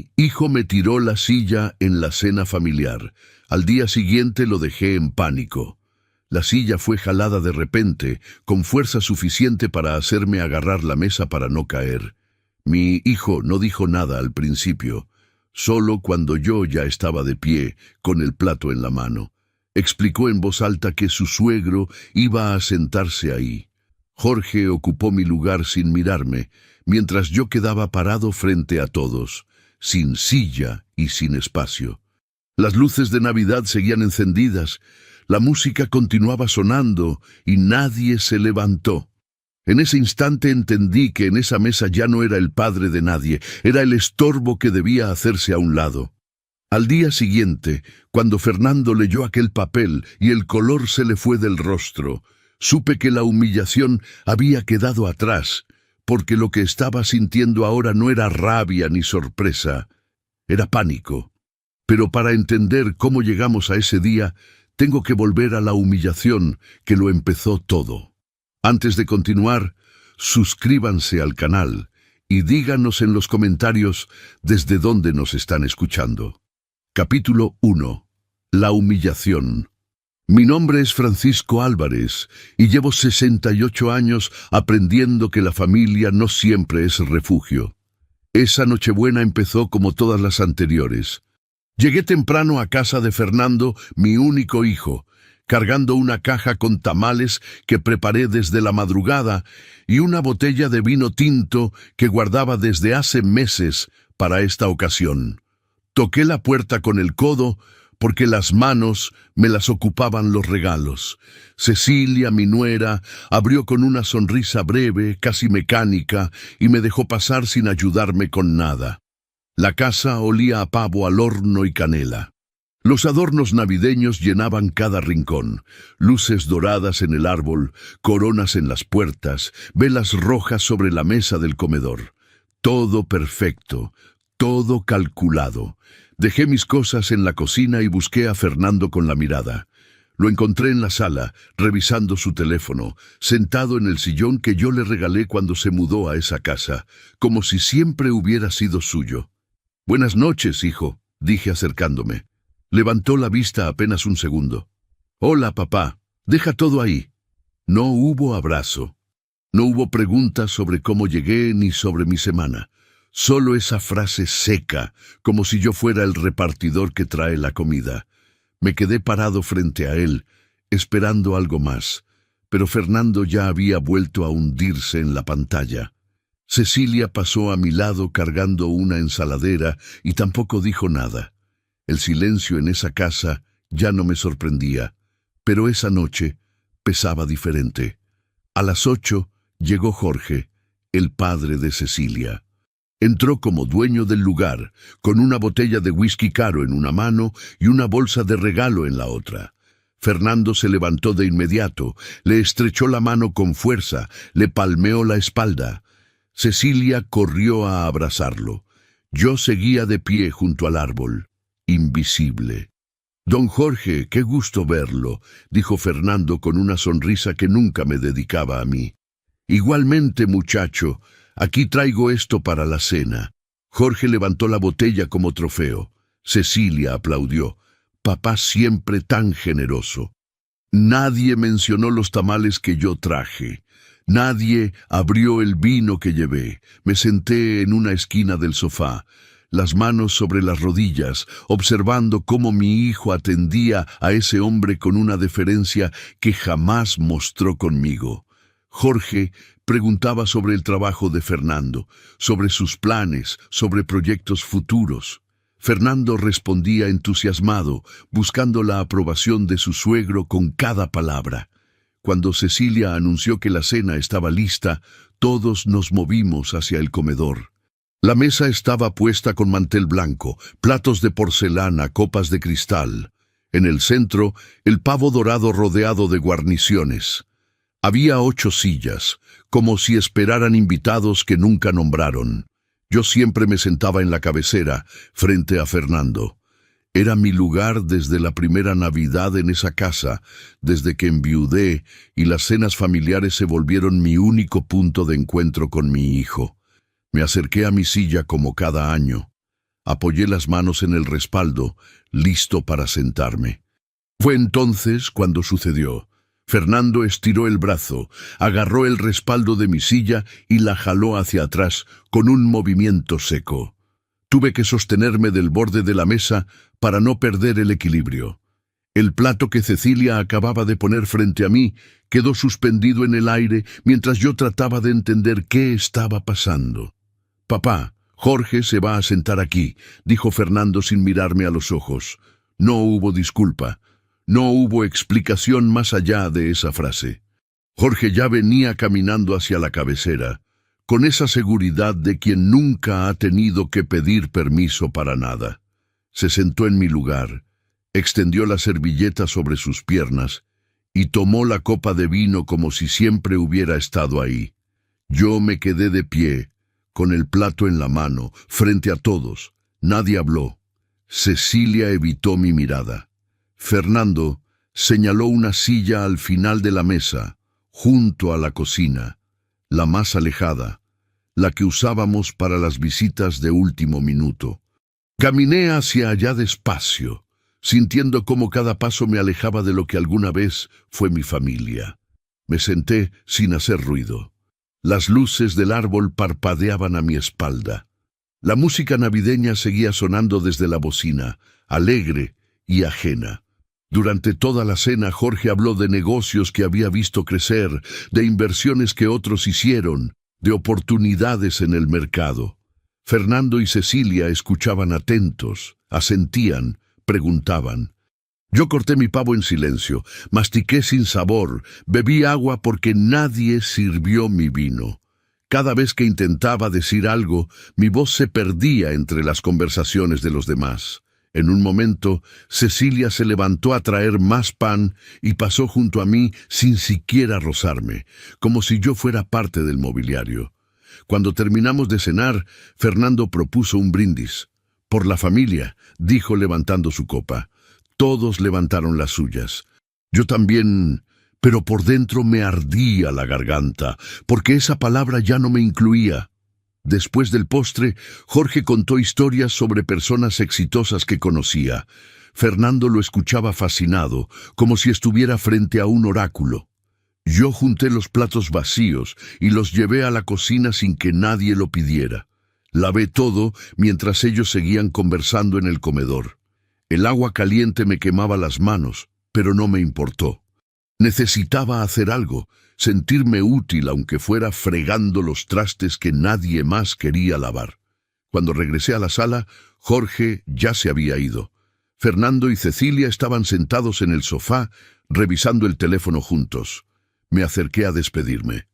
Mi hijo me tiró la silla en la cena familiar. Al día siguiente lo dejé en pánico. La silla fue jalada de repente, con fuerza suficiente para hacerme agarrar la mesa para no caer. Mi hijo no dijo nada al principio, solo cuando yo ya estaba de pie, con el plato en la mano. Explicó en voz alta que su suegro iba a sentarse ahí. Jorge ocupó mi lugar sin mirarme, mientras yo quedaba parado frente a todos, sin silla y sin espacio. Las luces de Navidad seguían encendidas, la música continuaba sonando y nadie se levantó. En ese instante entendí que en esa mesa ya no era el padre de nadie, era el estorbo que debía hacerse a un lado. Al día siguiente, cuando Fernando leyó aquel papel y el color se le fue del rostro, supe que la humillación había quedado atrás, porque lo que estaba sintiendo ahora no era rabia ni sorpresa, era pánico. Pero para entender cómo llegamos a ese día, tengo que volver a la humillación que lo empezó todo. Antes de continuar, suscríbanse al canal y díganos en los comentarios desde dónde nos están escuchando. Capítulo 1. La humillación. Mi nombre es Francisco Álvarez y llevo 68 años aprendiendo que la familia no siempre es refugio. Esa Nochebuena empezó como todas las anteriores. Llegué temprano a casa de Fernando, mi único hijo, cargando una caja con tamales que preparé desde la madrugada y una botella de vino tinto que guardaba desde hace meses para esta ocasión. Toqué la puerta con el codo porque las manos me las ocupaban los regalos. Cecilia, mi nuera, abrió con una sonrisa breve, casi mecánica, y me dejó pasar sin ayudarme con nada. La casa olía a pavo al horno y canela. Los adornos navideños llenaban cada rincón, luces doradas en el árbol, coronas en las puertas, velas rojas sobre la mesa del comedor. Todo perfecto, todo calculado. Dejé mis cosas en la cocina y busqué a Fernando con la mirada. Lo encontré en la sala, revisando su teléfono, sentado en el sillón que yo le regalé cuando se mudó a esa casa, como si siempre hubiera sido suyo. «Buenas noches, hijo», dije acercándome. Levantó la vista apenas un segundo. «Hola, papá. Deja todo ahí». No hubo abrazo. No hubo preguntas sobre cómo llegué ni sobre mi semana. Solo esa frase seca, como si yo fuera el repartidor que trae la comida. Me quedé parado frente a él, esperando algo más, pero Fernando ya había vuelto a hundirse en la pantalla. Cecilia pasó a mi lado cargando una ensaladera y tampoco dijo nada. El silencio en esa casa ya no me sorprendía, pero esa noche pesaba diferente. A las 8 llegó Jorge, el padre de Cecilia. Entró como dueño del lugar, con una botella de whisky caro en una mano y una bolsa de regalo en la otra. Fernando se levantó de inmediato, le estrechó la mano con fuerza, le palmeó la espalda. Cecilia corrió a abrazarlo. Yo seguía de pie junto al árbol, invisible. «Don Jorge, qué gusto verlo», dijo Fernando con una sonrisa que nunca me dedicaba a mí. «Igualmente, muchacho. Aquí traigo esto para la cena». Jorge levantó la botella como trofeo. Cecilia aplaudió. Papá siempre tan generoso. Nadie mencionó los tamales que yo traje. Nadie abrió el vino que llevé. Me senté en una esquina del sofá, las manos sobre las rodillas, observando cómo mi hijo atendía a ese hombre con una deferencia que jamás mostró conmigo. Jorge preguntaba sobre el trabajo de Fernando, sobre sus planes, sobre proyectos futuros. Fernando respondía entusiasmado, buscando la aprobación de su suegro con cada palabra. Cuando Cecilia anunció que la cena estaba lista, todos nos movimos hacia el comedor. La mesa estaba puesta con mantel blanco, platos de porcelana, copas de cristal. En el centro, el pavo dorado rodeado de guarniciones. Había 8 sillas, como si esperaran invitados que nunca nombraron. Yo siempre me sentaba en la cabecera, frente a Fernando. Era mi lugar desde la primera Navidad en esa casa, desde que enviudé y las cenas familiares se volvieron mi único punto de encuentro con mi hijo. Me acerqué a mi silla como cada año. Apoyé las manos en el respaldo, listo para sentarme. Fue entonces cuando sucedió. Fernando estiró el brazo, agarró el respaldo de mi silla y la jaló hacia atrás con un movimiento seco. Tuve que sostenerme del borde de la mesa para no perder el equilibrio. El plato que Cecilia acababa de poner frente a mí quedó suspendido en el aire mientras yo trataba de entender qué estaba pasando. «Papá, Jorge se va a sentar aquí», dijo Fernando sin mirarme a los ojos. No hubo disculpa. No hubo explicación más allá de esa frase. Jorge ya venía caminando hacia la cabecera, con esa seguridad de quien nunca ha tenido que pedir permiso para nada. Se sentó en mi lugar, extendió la servilleta sobre sus piernas y tomó la copa de vino como si siempre hubiera estado ahí. Yo me quedé de pie, con el plato en la mano, frente a todos. Nadie habló. Cecilia evitó mi mirada. Fernando señaló una silla al final de la mesa, junto a la cocina, la más alejada, la que usábamos para las visitas de último minuto. Caminé hacia allá despacio, sintiendo cómo cada paso me alejaba de lo que alguna vez fue mi familia. Me senté sin hacer ruido. Las luces del árbol parpadeaban a mi espalda. La música navideña seguía sonando desde la bocina, alegre y ajena. Durante toda la cena Jorge habló de negocios que había visto crecer, de inversiones que otros hicieron, de oportunidades en el mercado. Fernando y Cecilia escuchaban atentos, asentían, preguntaban. Yo corté mi pavo en silencio, mastiqué sin sabor, bebí agua porque nadie sirvió mi vino. Cada vez que intentaba decir algo, mi voz se perdía entre las conversaciones de los demás. En un momento, Cecilia se levantó a traer más pan y pasó junto a mí sin siquiera rozarme, como si yo fuera parte del mobiliario. Cuando terminamos de cenar, Fernando propuso un brindis. «Por la familia», dijo levantando su copa. Todos levantaron las suyas. Yo también, pero por dentro me ardía la garganta, porque esa palabra ya no me incluía. Después del postre, Jorge contó historias sobre personas exitosas que conocía. Fernando lo escuchaba fascinado, como si estuviera frente a un oráculo. Yo junté los platos vacíos y los llevé a la cocina sin que nadie lo pidiera. Lavé todo mientras ellos seguían conversando en el comedor. El agua caliente me quemaba las manos, pero no me importó. Necesitaba hacer algo, sentirme útil aunque fuera fregando los trastes que nadie más quería lavar. Cuando regresé a la sala, Jorge ya se había ido. Fernando y Cecilia estaban sentados en el sofá, revisando el teléfono juntos. Me acerqué a despedirme.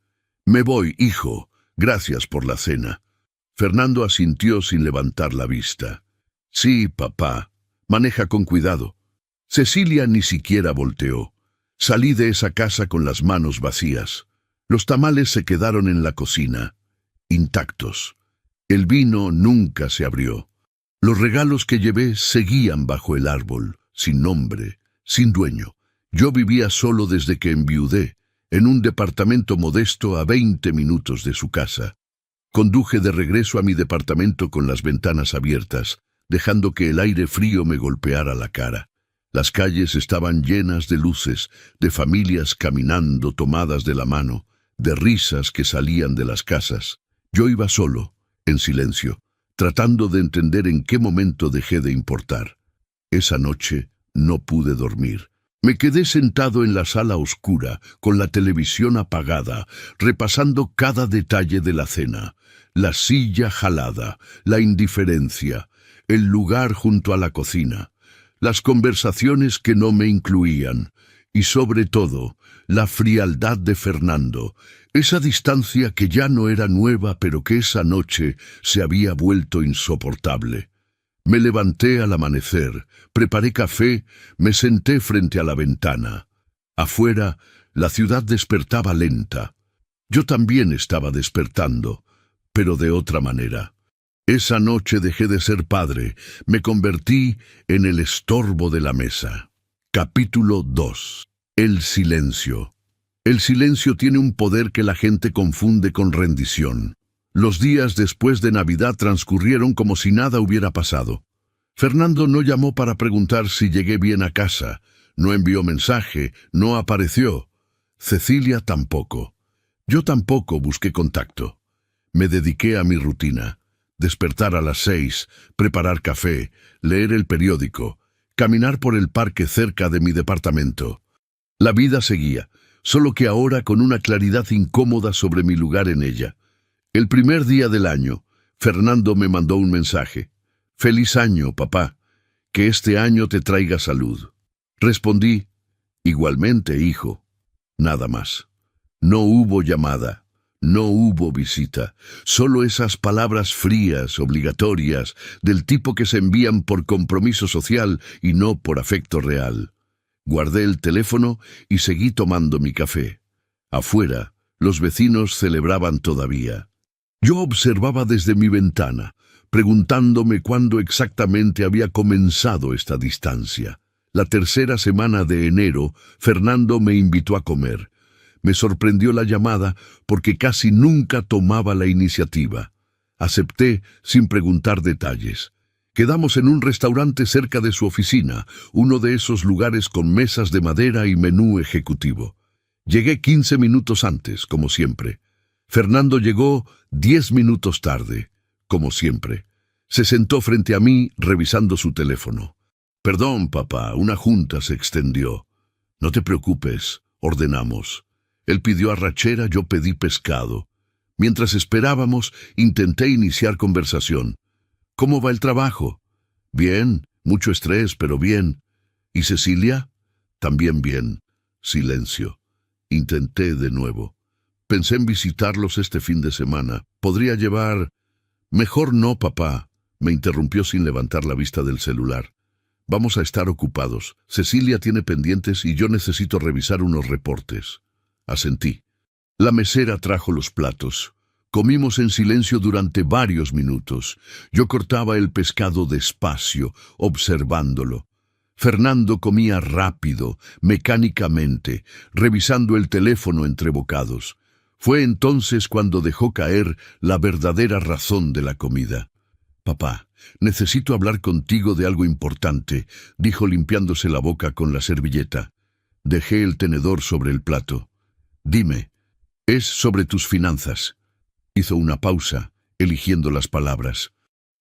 «Me voy, hijo. Gracias por la cena». Fernando asintió sin levantar la vista. «Sí, papá. Maneja con cuidado». Cecilia ni siquiera volteó. Salí de esa casa con las manos vacías. Los tamales se quedaron en la cocina, intactos. El vino nunca se abrió. Los regalos que llevé seguían bajo el árbol, sin nombre, sin dueño. Yo vivía solo desde que enviudé, en un departamento modesto a 20 minutos de su casa. Conduje de regreso a mi departamento con las ventanas abiertas, dejando que el aire frío me golpeara la cara. Las calles estaban llenas de luces, de familias caminando tomadas de la mano, de risas que salían de las casas. Yo iba solo, en silencio, tratando de entender en qué momento dejé de importar. Esa noche no pude dormir. Me quedé sentado en la sala oscura, con la televisión apagada, repasando cada detalle de la cena. La silla jalada, la indiferencia, el lugar junto a la cocina, las conversaciones que no me incluían, y sobre todo, la frialdad de Fernando, esa distancia que ya no era nueva pero que esa noche se había vuelto insoportable. Me levanté al amanecer, preparé café, me senté frente a la ventana. Afuera, la ciudad despertaba lenta. Yo también estaba despertando, pero de otra manera. Esa noche dejé de ser padre, me convertí en el estorbo de la mesa. Capítulo 2. El silencio. El silencio tiene un poder que la gente confunde con rendición. Los días después de Navidad transcurrieron como si nada hubiera pasado. Fernando no llamó para preguntar si llegué bien a casa, no envió mensaje, no apareció. Cecilia tampoco. Yo tampoco busqué contacto. Me dediqué a mi rutina. Despertar a las 6, preparar café, leer el periódico, caminar por el parque cerca de mi departamento. La vida seguía, solo que ahora con una claridad incómoda sobre mi lugar en ella. El primer día del año, Fernando me mandó un mensaje. «Feliz año, papá. Que este año te traiga salud». Respondí, «Igualmente, hijo». Nada más. No hubo llamada. No hubo visita, solo esas palabras frías, obligatorias, del tipo que se envían por compromiso social y no por afecto real. Guardé el teléfono y seguí tomando mi café. Afuera, los vecinos celebraban todavía. Yo observaba desde mi ventana, preguntándome cuándo exactamente había comenzado esta distancia. La tercera semana de enero, Fernando me invitó a comer. Me sorprendió la llamada porque casi nunca tomaba la iniciativa. Acepté sin preguntar detalles. Quedamos en un restaurante cerca de su oficina, uno de esos lugares con mesas de madera y menú ejecutivo. Llegué 15 minutos antes, como siempre. Fernando llegó 10 minutos tarde, como siempre. Se sentó frente a mí revisando su teléfono. «Perdón, papá, una junta se extendió». «No te preocupes», ordenamos. Él pidió arrachera, yo pedí pescado. Mientras esperábamos, intenté iniciar conversación. «¿Cómo va el trabajo?» «Bien, mucho estrés, pero bien». «¿Y Cecilia?» «También bien». Silencio. Intenté de nuevo. «Pensé en visitarlos este fin de semana. ¿Podría llevar...» «Mejor no, papá», me interrumpió sin levantar la vista del celular. «Vamos a estar ocupados. Cecilia tiene pendientes y yo necesito revisar unos reportes». Asentí. La mesera trajo los platos. Comimos en silencio durante varios minutos. Yo cortaba el pescado despacio, observándolo. Fernando comía rápido, mecánicamente, revisando el teléfono entre bocados. Fue entonces cuando dejó caer la verdadera razón de la comida. «Papá, necesito hablar contigo de algo importante», dijo limpiándose la boca con la servilleta. Dejé el tenedor sobre el plato. «Dime, es sobre tus finanzas». Hizo una pausa, eligiendo las palabras.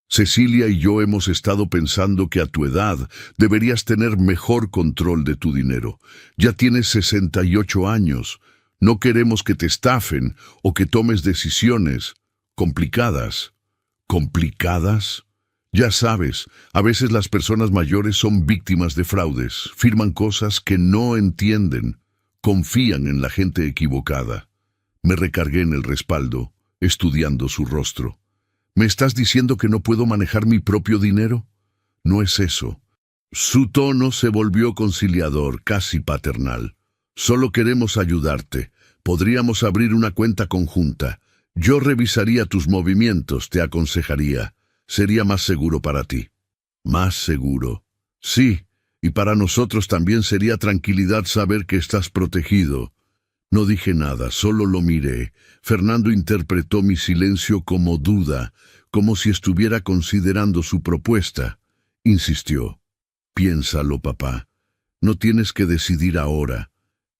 «Cecilia y yo hemos estado pensando que a tu edad deberías tener mejor control de tu dinero. Ya tienes 68 años. No queremos que te estafen o que tomes decisiones complicadas». ¿Complicadas? Ya sabes, a veces las personas mayores son víctimas de fraudes, firman cosas que no entienden. Confían en la gente equivocada. Me recargué en el respaldo, estudiando su rostro. ¿Me estás diciendo que no puedo manejar mi propio dinero? No es eso. Su tono se volvió conciliador, casi paternal. Solo queremos ayudarte. Podríamos abrir una cuenta conjunta. Yo revisaría tus movimientos, te aconsejaría. Sería más seguro para ti. ¿Más seguro? Sí. Y para nosotros también sería tranquilidad saber que estás protegido. No dije nada, solo lo miré. Fernando interpretó mi silencio como duda, como si estuviera considerando su propuesta. Insistió. «Piénsalo, papá. No tienes que decidir ahora,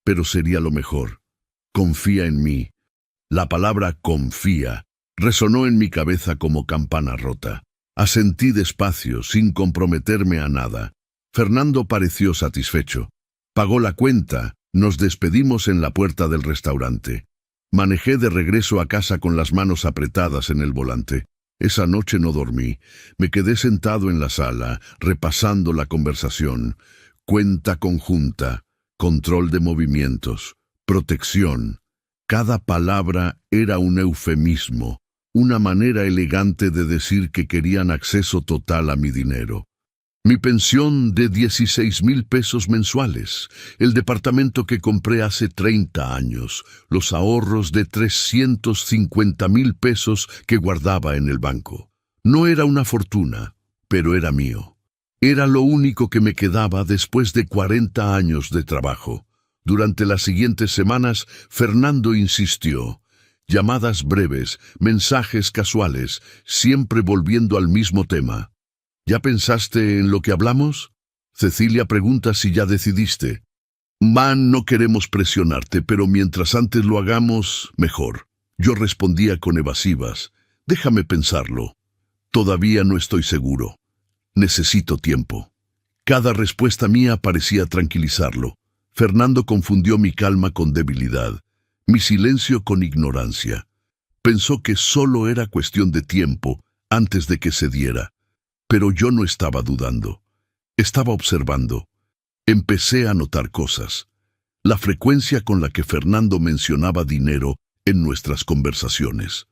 pero sería lo mejor. Confía en mí». La palabra «confía» resonó en mi cabeza como campana rota. Asentí despacio, sin comprometerme a nada. Fernando pareció satisfecho. Pagó la cuenta, nos despedimos en la puerta del restaurante. Manejé de regreso a casa con las manos apretadas en el volante. Esa noche no dormí. Me quedé sentado en la sala, repasando la conversación. Cuenta conjunta, control de movimientos, protección. Cada palabra era un eufemismo, una manera elegante de decir que querían acceso total a mi dinero. Mi pensión de 16,000 pesos mensuales, el departamento que compré hace 30 años, los ahorros de 350,000 pesos que guardaba en el banco. No era una fortuna, pero era mío. Era lo único que me quedaba después de 40 años de trabajo. Durante las siguientes semanas, Fernando insistió. Llamadas breves, mensajes casuales, siempre volviendo al mismo tema. ¿Ya pensaste en lo que hablamos? Cecilia pregunta si ya decidiste. Man, no queremos presionarte, pero mientras antes lo hagamos, mejor. Yo respondía con evasivas. Déjame pensarlo. Todavía no estoy seguro. Necesito tiempo. Cada respuesta mía parecía tranquilizarlo. Fernando confundió mi calma con debilidad, mi silencio con ignorancia. Pensó que solo era cuestión de tiempo antes de que cediera. Pero yo no estaba dudando. Estaba observando. Empecé a notar cosas. La frecuencia con la que Fernando mencionaba dinero en nuestras conversaciones.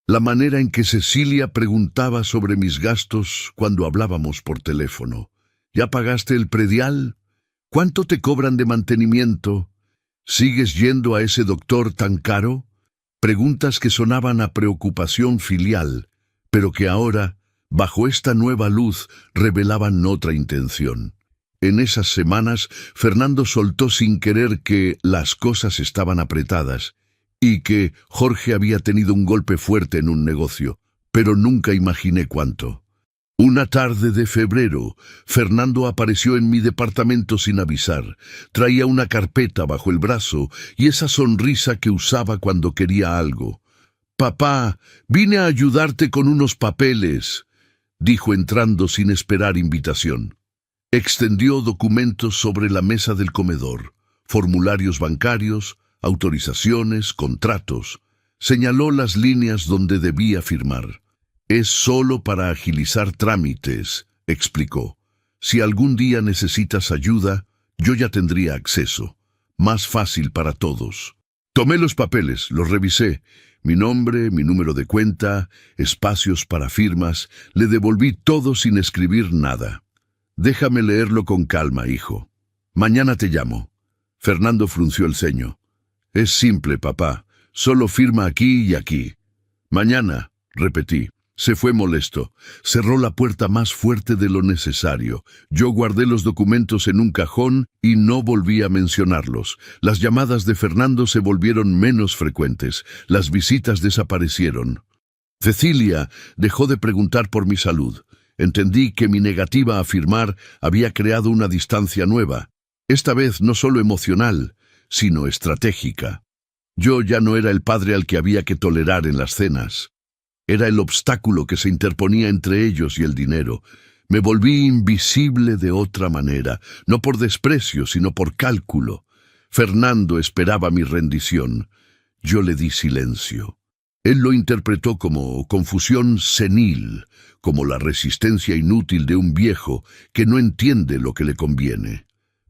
La manera en que Cecilia preguntaba sobre mis gastos cuando hablábamos por teléfono. ¿Ya pagaste el predial? ¿Cuánto te cobran de mantenimiento? ¿Sigues yendo a ese doctor tan caro? Preguntas que sonaban a preocupación filial, pero que ahora, bajo esta nueva luz, revelaban otra intención. En esas semanas, Fernando soltó sin querer que las cosas estaban apretadas y que Jorge había tenido un golpe fuerte en un negocio, pero nunca imaginé cuánto. Una tarde de febrero, Fernando apareció en mi departamento sin avisar. Traía una carpeta bajo el brazo y esa sonrisa que usaba cuando quería algo. «Papá, vine a ayudarte con unos papeles», dijo entrando sin esperar invitación. Extendió documentos sobre la mesa del comedor, formularios bancarios, autorizaciones, contratos. Señaló las líneas donde debía firmar. «Es solo para agilizar trámites», explicó. «Si algún día necesitas ayuda, yo ya tendría acceso. Más fácil para todos». Tomé los papeles, los revisé. Mi nombre, mi número de cuenta, espacios para firmas. Le devolví todo sin escribir nada. «Déjame leerlo con calma, hijo. Mañana te llamo». Fernando frunció el ceño. «Es simple, papá. Solo firma aquí y aquí». «Mañana», repetí. Se fue molesto. Cerró la puerta más fuerte de lo necesario. Yo guardé los documentos en un cajón y no volví a mencionarlos. Las llamadas de Fernando se volvieron menos frecuentes. Las visitas desaparecieron. Cecilia dejó de preguntar por mi salud. Entendí que mi negativa a firmar había creado una distancia nueva. Esta vez no solo emocional, sino estratégica. Yo ya no era el padre al que había que tolerar en las cenas. Era el obstáculo que se interponía entre ellos y el dinero. Me volví invisible de otra manera, no por desprecio, sino por cálculo. Fernando esperaba mi rendición. Yo le di silencio. Él lo interpretó como confusión senil, como la resistencia inútil de un viejo que no entiende lo que le conviene.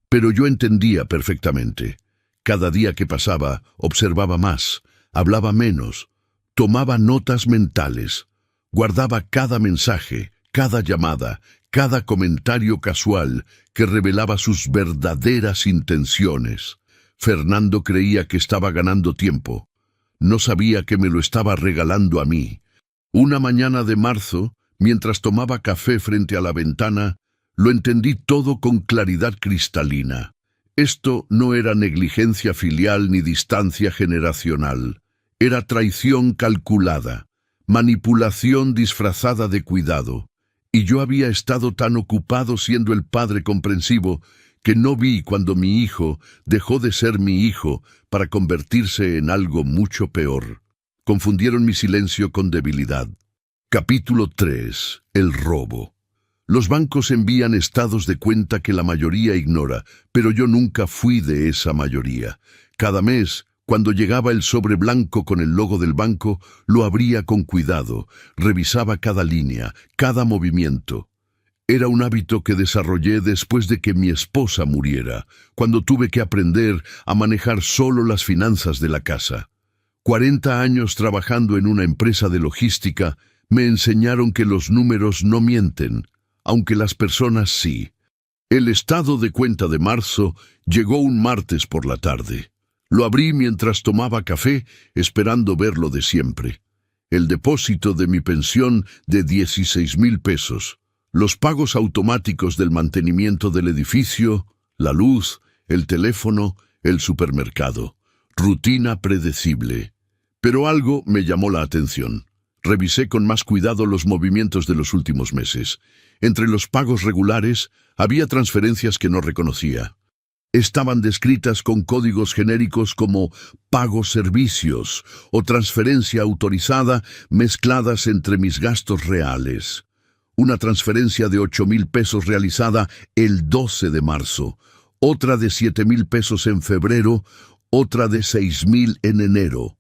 Pero yo entendía perfectamente. Cada día que pasaba, observaba más, hablaba menos. Tomaba notas mentales, guardaba cada mensaje, cada llamada, cada comentario casual que revelaba sus verdaderas intenciones. Fernando creía que estaba ganando tiempo. No sabía que me lo estaba regalando a mí. Una mañana de marzo, mientras tomaba café frente a la ventana, lo entendí todo con claridad cristalina. Esto no era negligencia filial ni distancia generacional. Era traición calculada, manipulación disfrazada de cuidado, y yo había estado tan ocupado siendo el padre comprensivo que no vi cuando mi hijo dejó de ser mi hijo para convertirse en algo mucho peor. Confundieron mi silencio con debilidad. Capítulo 3. El robo. Los bancos envían estados de cuenta que la mayoría ignora, pero yo nunca fui de esa mayoría. Cada mes, cuando llegaba el sobre blanco con el logo del banco, lo abría con cuidado, revisaba cada línea, cada movimiento. Era un hábito que desarrollé después de que mi esposa muriera, cuando tuve que aprender a manejar solo las finanzas de la casa. 40 años trabajando en una empresa de logística me enseñaron que los números no mienten, aunque las personas sí. El estado de cuenta de marzo llegó un martes por la tarde. Lo abrí mientras tomaba café, esperando ver lo de siempre. El depósito de mi pensión de 16,000 pesos. Los pagos automáticos del mantenimiento del edificio, la luz, el teléfono, el supermercado. Rutina predecible. Pero algo me llamó la atención. Revisé con más cuidado los movimientos de los últimos meses. Entre los pagos regulares, había transferencias que no reconocía. Estaban descritas con códigos genéricos como pagos servicios o transferencia autorizada mezcladas entre mis gastos reales. Una transferencia de 8,000 pesos realizada el 12 de marzo, otra de 7,000 pesos en febrero, otra de 6,000 en enero.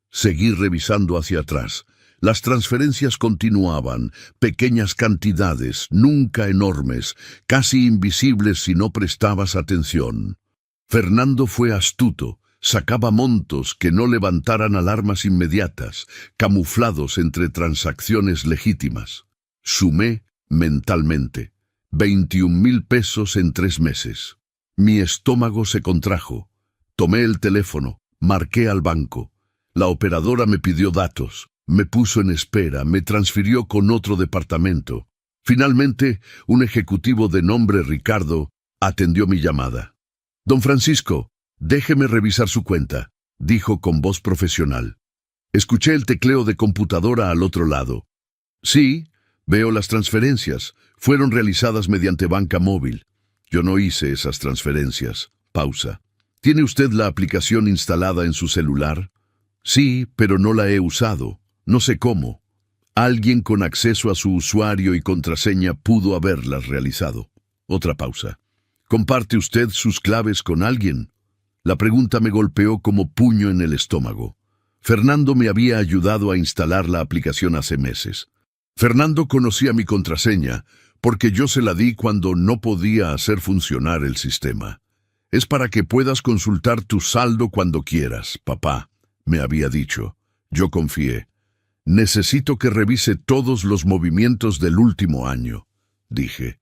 Seguí revisando hacia atrás. Las transferencias continuaban, pequeñas cantidades, nunca enormes, casi invisibles si no prestabas atención. Fernando fue astuto, sacaba montos que no levantaran alarmas inmediatas, camuflados entre transacciones legítimas. Sumé mentalmente 21,000 pesos en 3 meses. Mi estómago se contrajo. Tomé el teléfono, marqué al banco. La operadora me pidió datos. Me puso en espera, me transfirió con otro departamento. Finalmente, un ejecutivo de nombre Ricardo atendió mi llamada. «Don Francisco, déjeme revisar su cuenta», dijo con voz profesional. Escuché el tecleo de computadora al otro lado. «Sí, veo las transferencias. Fueron realizadas mediante banca móvil. Yo no hice esas transferencias». Pausa. «¿Tiene usted la aplicación instalada en su celular?» «Sí, pero no la he usado. No sé cómo. Alguien con acceso a su usuario y contraseña pudo haberlas realizado». Otra pausa. «¿Comparte usted sus claves con alguien?» La pregunta me golpeó como puño en el estómago. Fernando me había ayudado a instalar la aplicación hace meses. Fernando conocía mi contraseña porque yo se la di cuando no podía hacer funcionar el sistema. «Es para que puedas consultar tu saldo cuando quieras, papá», me había dicho. Yo confié. «Necesito que revise todos los movimientos del último año», dije.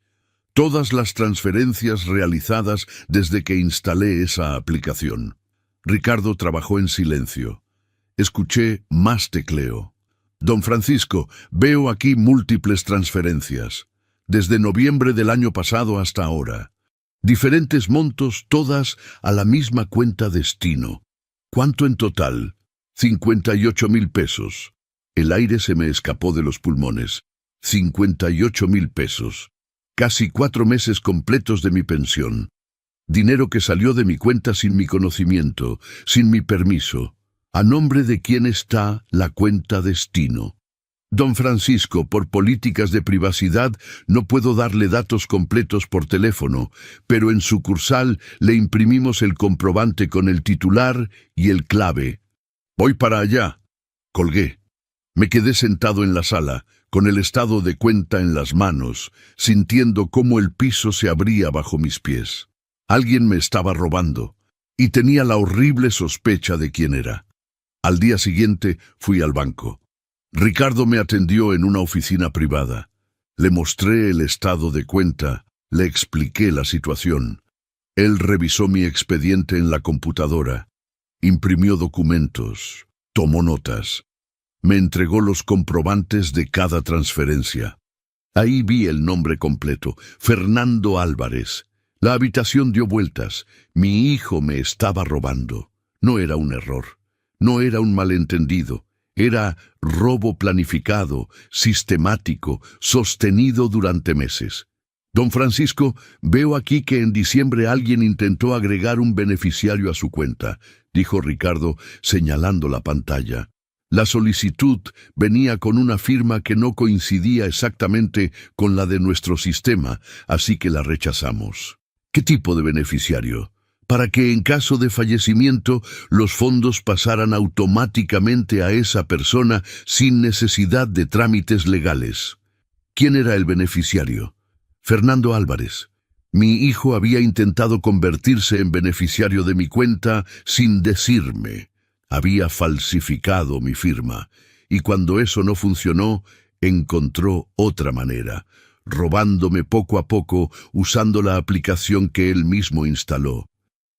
«Todas las transferencias realizadas desde que instalé esa aplicación». Ricardo trabajó en silencio. Escuché más tecleo. «Don Francisco, veo aquí múltiples transferencias. Desde noviembre del año pasado hasta ahora. Diferentes montos, todas a la misma cuenta destino. ¿Cuánto en total?» 58,000 pesos. El aire se me escapó de los pulmones. 58,000 pesos. Casi 4 meses completos de mi pensión. Dinero que salió de mi cuenta sin mi conocimiento, sin mi permiso. ¿A nombre de quién está la cuenta destino? «Don Francisco, por políticas de privacidad no puedo darle datos completos por teléfono, pero en sucursal le imprimimos el comprobante con el titular y el clave». «Voy para allá». Colgué. Me quedé sentado en la sala, con el estado de cuenta en las manos, sintiendo cómo el piso se abría bajo mis pies. Alguien me estaba robando, y tenía la horrible sospecha de quién era. Al día siguiente fui al banco. Ricardo me atendió en una oficina privada. Le mostré el estado de cuenta, le expliqué la situación. Él revisó mi expediente en la computadora, imprimió documentos, tomó notas. Me entregó los comprobantes de cada transferencia. Ahí vi el nombre completo, Fernando Álvarez. La habitación dio vueltas. Mi hijo me estaba robando. No era un error, no era un malentendido. Era robo planificado, sistemático, sostenido durante meses. «Don Francisco, veo aquí que en diciembre alguien intentó agregar un beneficiario a su cuenta», dijo Ricardo, señalando la pantalla. La solicitud venía con una firma que no coincidía exactamente con la de nuestro sistema, así que la rechazamos. «¿Qué tipo de beneficiario?» «Para que en caso de fallecimiento los fondos pasaran automáticamente a esa persona sin necesidad de trámites legales». «¿Quién era el beneficiario?» «Fernando Álvarez. Mi hijo había intentado convertirse en beneficiario de mi cuenta sin decirme. Había falsificado mi firma, y cuando eso no funcionó, encontró otra manera, robándome poco a poco usando la aplicación que él mismo instaló.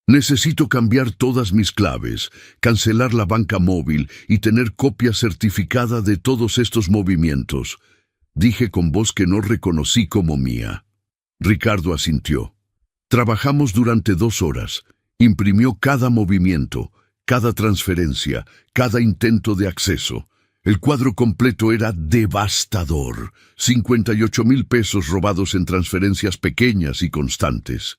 Necesito cambiar todas mis claves, cancelar la banca móvil y tener copia certificada de todos estos movimientos», dije con voz que no reconocí como mía. Ricardo asintió. Trabajamos durante 2 horas. Imprimió cada movimiento, cada transferencia, cada intento de acceso. El cuadro completo era devastador. 58,000 pesos robados en transferencias pequeñas y constantes.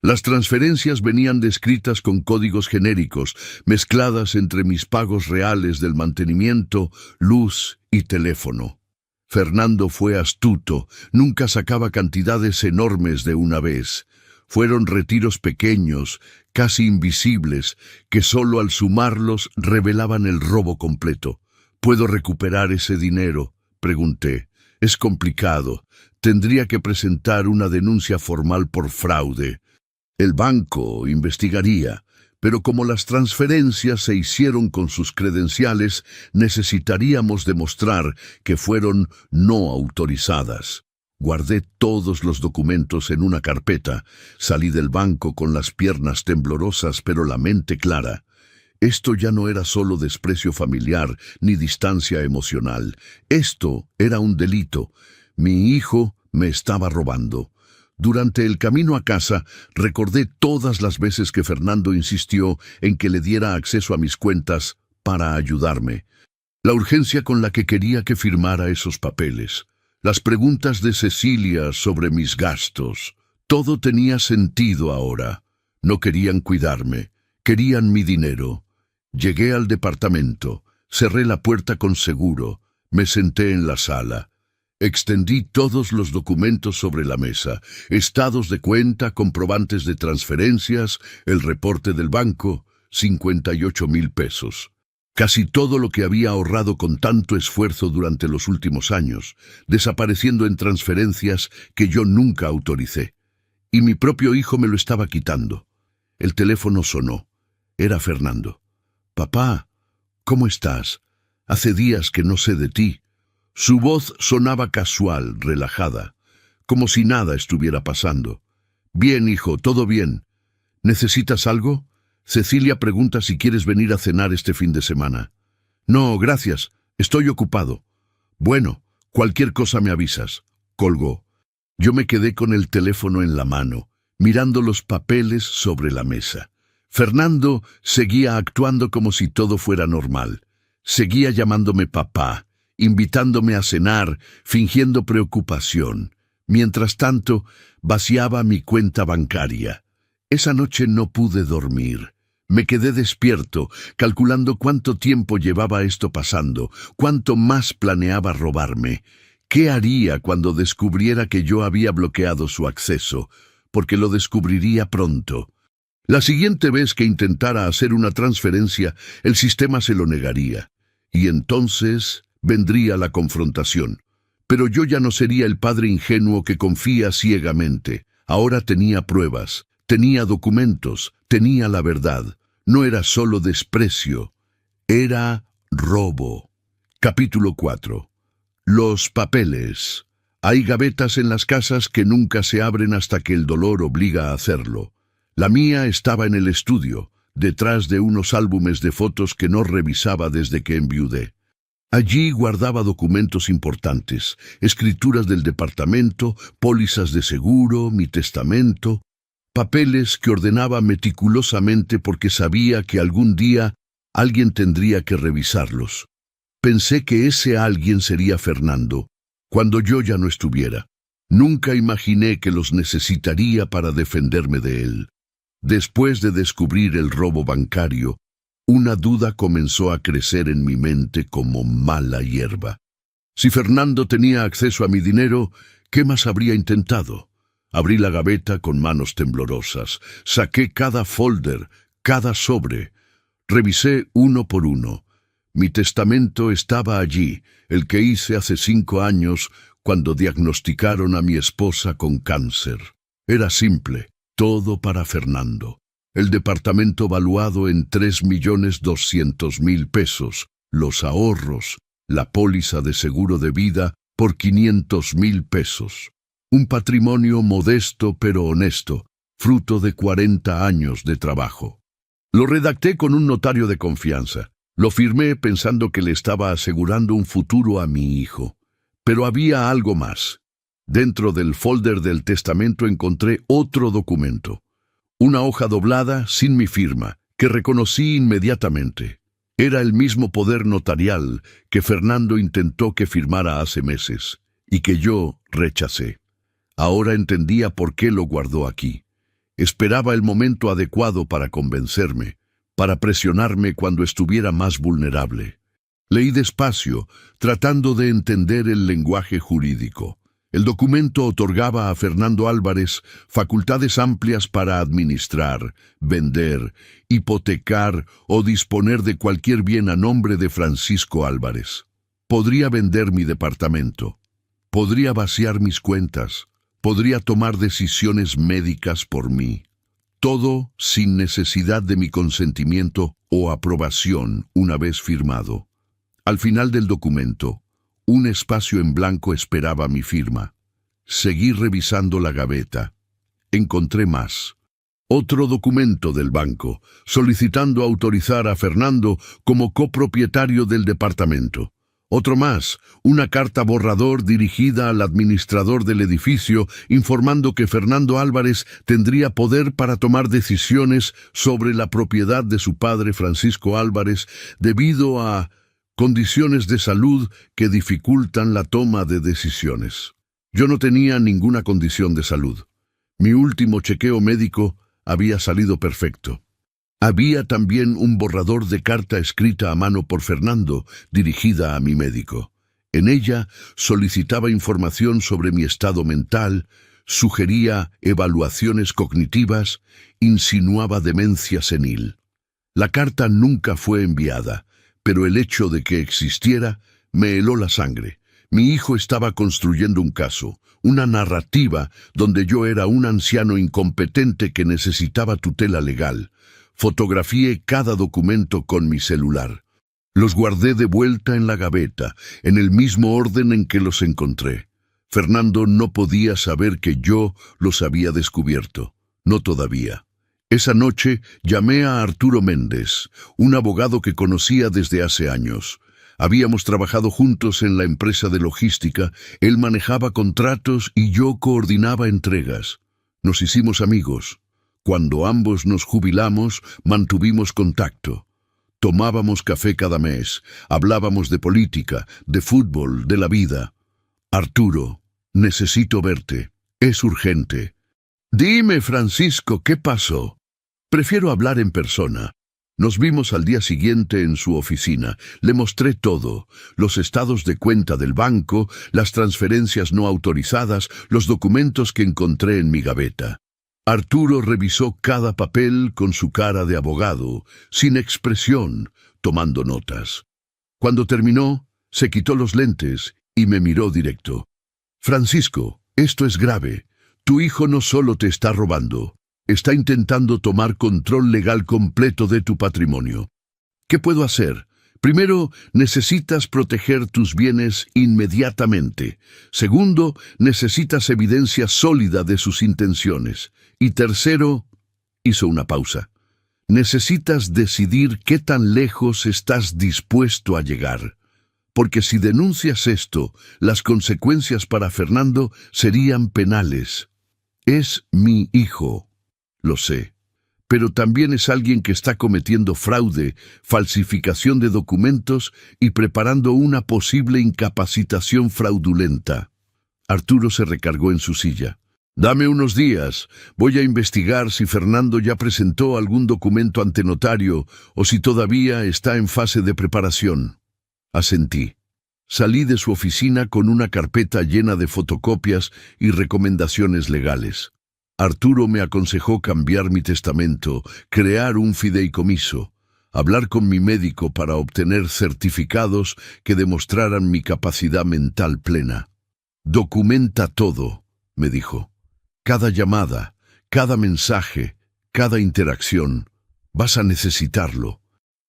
Las transferencias venían descritas con códigos genéricos, mezcladas entre mis pagos reales del mantenimiento, luz y teléfono. Fernando fue astuto, nunca sacaba cantidades enormes de una vez. Fueron retiros pequeños, casi invisibles, que solo al sumarlos revelaban el robo completo. ¿Puedo recuperar ese dinero?, pregunté. Es complicado. Tendría que presentar una denuncia formal por fraude. El banco investigaría, pero como las transferencias se hicieron con sus credenciales, necesitaríamos demostrar que fueron no autorizadas. Guardé todos los documentos en una carpeta. Salí del banco con las piernas temblorosas, pero la mente clara. Esto ya no era solo desprecio familiar ni distancia emocional. Esto era un delito. Mi hijo me estaba robando. Durante el camino a casa, recordé todas las veces que Fernando insistió en que le diera acceso a mis cuentas para ayudarme. La urgencia con la que quería que firmara esos papeles. Las preguntas de Cecilia sobre mis gastos. Todo tenía sentido ahora. No querían cuidarme. Querían mi dinero. Llegué al departamento. Cerré la puerta con seguro. Me senté en la sala. Extendí todos los documentos sobre la mesa, estados de cuenta, comprobantes de transferencias, el reporte del banco, 58,000 pesos. Casi todo lo que había ahorrado con tanto esfuerzo durante los últimos años, desapareciendo en transferencias que yo nunca autoricé. Y mi propio hijo me lo estaba quitando. El teléfono sonó. Era Fernando. «Papá, ¿cómo estás? Hace días que no sé de ti». Su voz sonaba casual, relajada, como si nada estuviera pasando. «Bien, hijo, todo bien. ¿Necesitas algo? Cecilia pregunta si quieres venir a cenar este fin de semana». «No, gracias. Estoy ocupado». «Bueno, cualquier cosa me avisas». Colgó. Yo me quedé con el teléfono en la mano, mirando los papeles sobre la mesa. Fernando seguía actuando como si todo fuera normal. Seguía llamándome papá, invitándome a cenar, fingiendo preocupación. Mientras tanto, vaciaba mi cuenta bancaria. Esa noche no pude dormir. Me quedé despierto, calculando cuánto tiempo llevaba esto pasando, cuánto más planeaba robarme. ¿Qué haría cuando descubriera que yo había bloqueado su acceso? Porque lo descubriría pronto. La siguiente vez que intentara hacer una transferencia, el sistema se lo negaría. Y entonces vendría la confrontación. Pero yo ya no sería el padre ingenuo que confía ciegamente. Ahora tenía pruebas, tenía documentos, tenía la verdad. No era solo desprecio, era robo. Capítulo 4. Los papeles. Hay gavetas en las casas que nunca se abren hasta que el dolor obliga a hacerlo. La mía estaba en el estudio, detrás de unos álbumes de fotos que no revisaba desde que enviudé. Allí guardaba documentos importantes, escrituras del departamento, pólizas de seguro, mi testamento, papeles que ordenaba meticulosamente porque sabía que algún día alguien tendría que revisarlos. Pensé que ese alguien sería Fernando, cuando yo ya no estuviera. Nunca imaginé que los necesitaría para defenderme de él. Después de descubrir el robo bancario, una duda comenzó a crecer en mi mente como mala hierba. Si Fernando tenía acceso a mi dinero, ¿qué más habría intentado? Abrí la gaveta con manos temblorosas. Saqué cada folder, cada sobre. Revisé uno por uno. Mi testamento estaba allí, el que hice hace 5 años cuando diagnosticaron a mi esposa con cáncer. Era simple, todo para Fernando. El departamento valuado en 3,200,000 pesos, los ahorros, la póliza de seguro de vida por 500,000 pesos. Un patrimonio modesto pero honesto, fruto de 40 años de trabajo. Lo redacté con un notario de confianza. Lo firmé pensando que le estaba asegurando un futuro a mi hijo. Pero había algo más. Dentro del folder del testamento encontré otro documento. Una hoja doblada sin mi firma, que reconocí inmediatamente. Era el mismo poder notarial que Fernando intentó que firmara hace meses, y que yo rechacé. Ahora entendía por qué lo guardó aquí. Esperaba el momento adecuado para convencerme, para presionarme cuando estuviera más vulnerable. Leí despacio, tratando de entender el lenguaje jurídico. El documento otorgaba a Fernando Álvarez facultades amplias para administrar, vender, hipotecar o disponer de cualquier bien a nombre de Francisco Álvarez. Podría vender mi departamento, podría vaciar mis cuentas, podría tomar decisiones médicas por mí. Todo sin necesidad de mi consentimiento o aprobación una vez firmado. Al final del documento, un espacio en blanco esperaba mi firma. Seguí revisando la gaveta. Encontré más. Otro documento del banco, solicitando autorizar a Fernando como copropietario del departamento. Otro más, una carta borrador dirigida al administrador del edificio informando que Fernando Álvarez tendría poder para tomar decisiones sobre la propiedad de su padre Francisco Álvarez debido a condiciones de salud que dificultan la toma de decisiones. Yo no tenía ninguna condición de salud. Mi último chequeo médico había salido perfecto. Había también un borrador de carta escrita a mano por Fernando, dirigida a mi médico. En ella solicitaba información sobre mi estado mental, sugería evaluaciones cognitivas, insinuaba demencia senil. La carta nunca fue enviada, pero el hecho de que existiera me heló la sangre. Mi hijo estaba construyendo un caso, una narrativa donde yo era un anciano incompetente que necesitaba tutela legal. Fotografié cada documento con mi celular. Los guardé de vuelta en la gaveta, en el mismo orden en que los encontré. Fernando no podía saber que yo los había descubierto. No todavía. Esa noche llamé a Arturo Méndez, un abogado que conocía desde hace años. Habíamos trabajado juntos en la empresa de logística, él manejaba contratos y yo coordinaba entregas. Nos hicimos amigos. Cuando ambos nos jubilamos, mantuvimos contacto. Tomábamos café cada mes, hablábamos de política, de fútbol, de la vida. Arturo, necesito verte. Es urgente. Dime, Francisco, ¿qué pasó? Prefiero hablar en persona. Nos vimos al día siguiente en su oficina. Le mostré todo, los estados de cuenta del banco, las transferencias no autorizadas, los documentos que encontré en mi gaveta. Arturo revisó cada papel con su cara de abogado, sin expresión, tomando notas. Cuando terminó, se quitó los lentes y me miró directo. Francisco, esto es grave. Tu hijo no solo te está robando, está intentando tomar control legal completo de tu patrimonio. ¿Qué puedo hacer? Primero, necesitas proteger tus bienes inmediatamente. Segundo, necesitas evidencia sólida de sus intenciones. Y tercero, hizo una pausa. Necesitas decidir qué tan lejos estás dispuesto a llegar. Porque si denuncias esto, las consecuencias para Fernando serían penales. Es mi hijo, lo sé. Pero también es alguien que está cometiendo fraude, falsificación de documentos y preparando una posible incapacitación fraudulenta. Arturo se recargó en su silla. Dame unos días. Voy a investigar si Fernando ya presentó algún documento ante notario o si todavía está en fase de preparación. Asentí. Salí de su oficina con una carpeta llena de fotocopias y recomendaciones legales. Arturo me aconsejó cambiar mi testamento, crear un fideicomiso, hablar con mi médico para obtener certificados que demostraran mi capacidad mental plena. Documenta todo, me dijo. Cada llamada, cada mensaje, cada interacción. Vas a necesitarlo.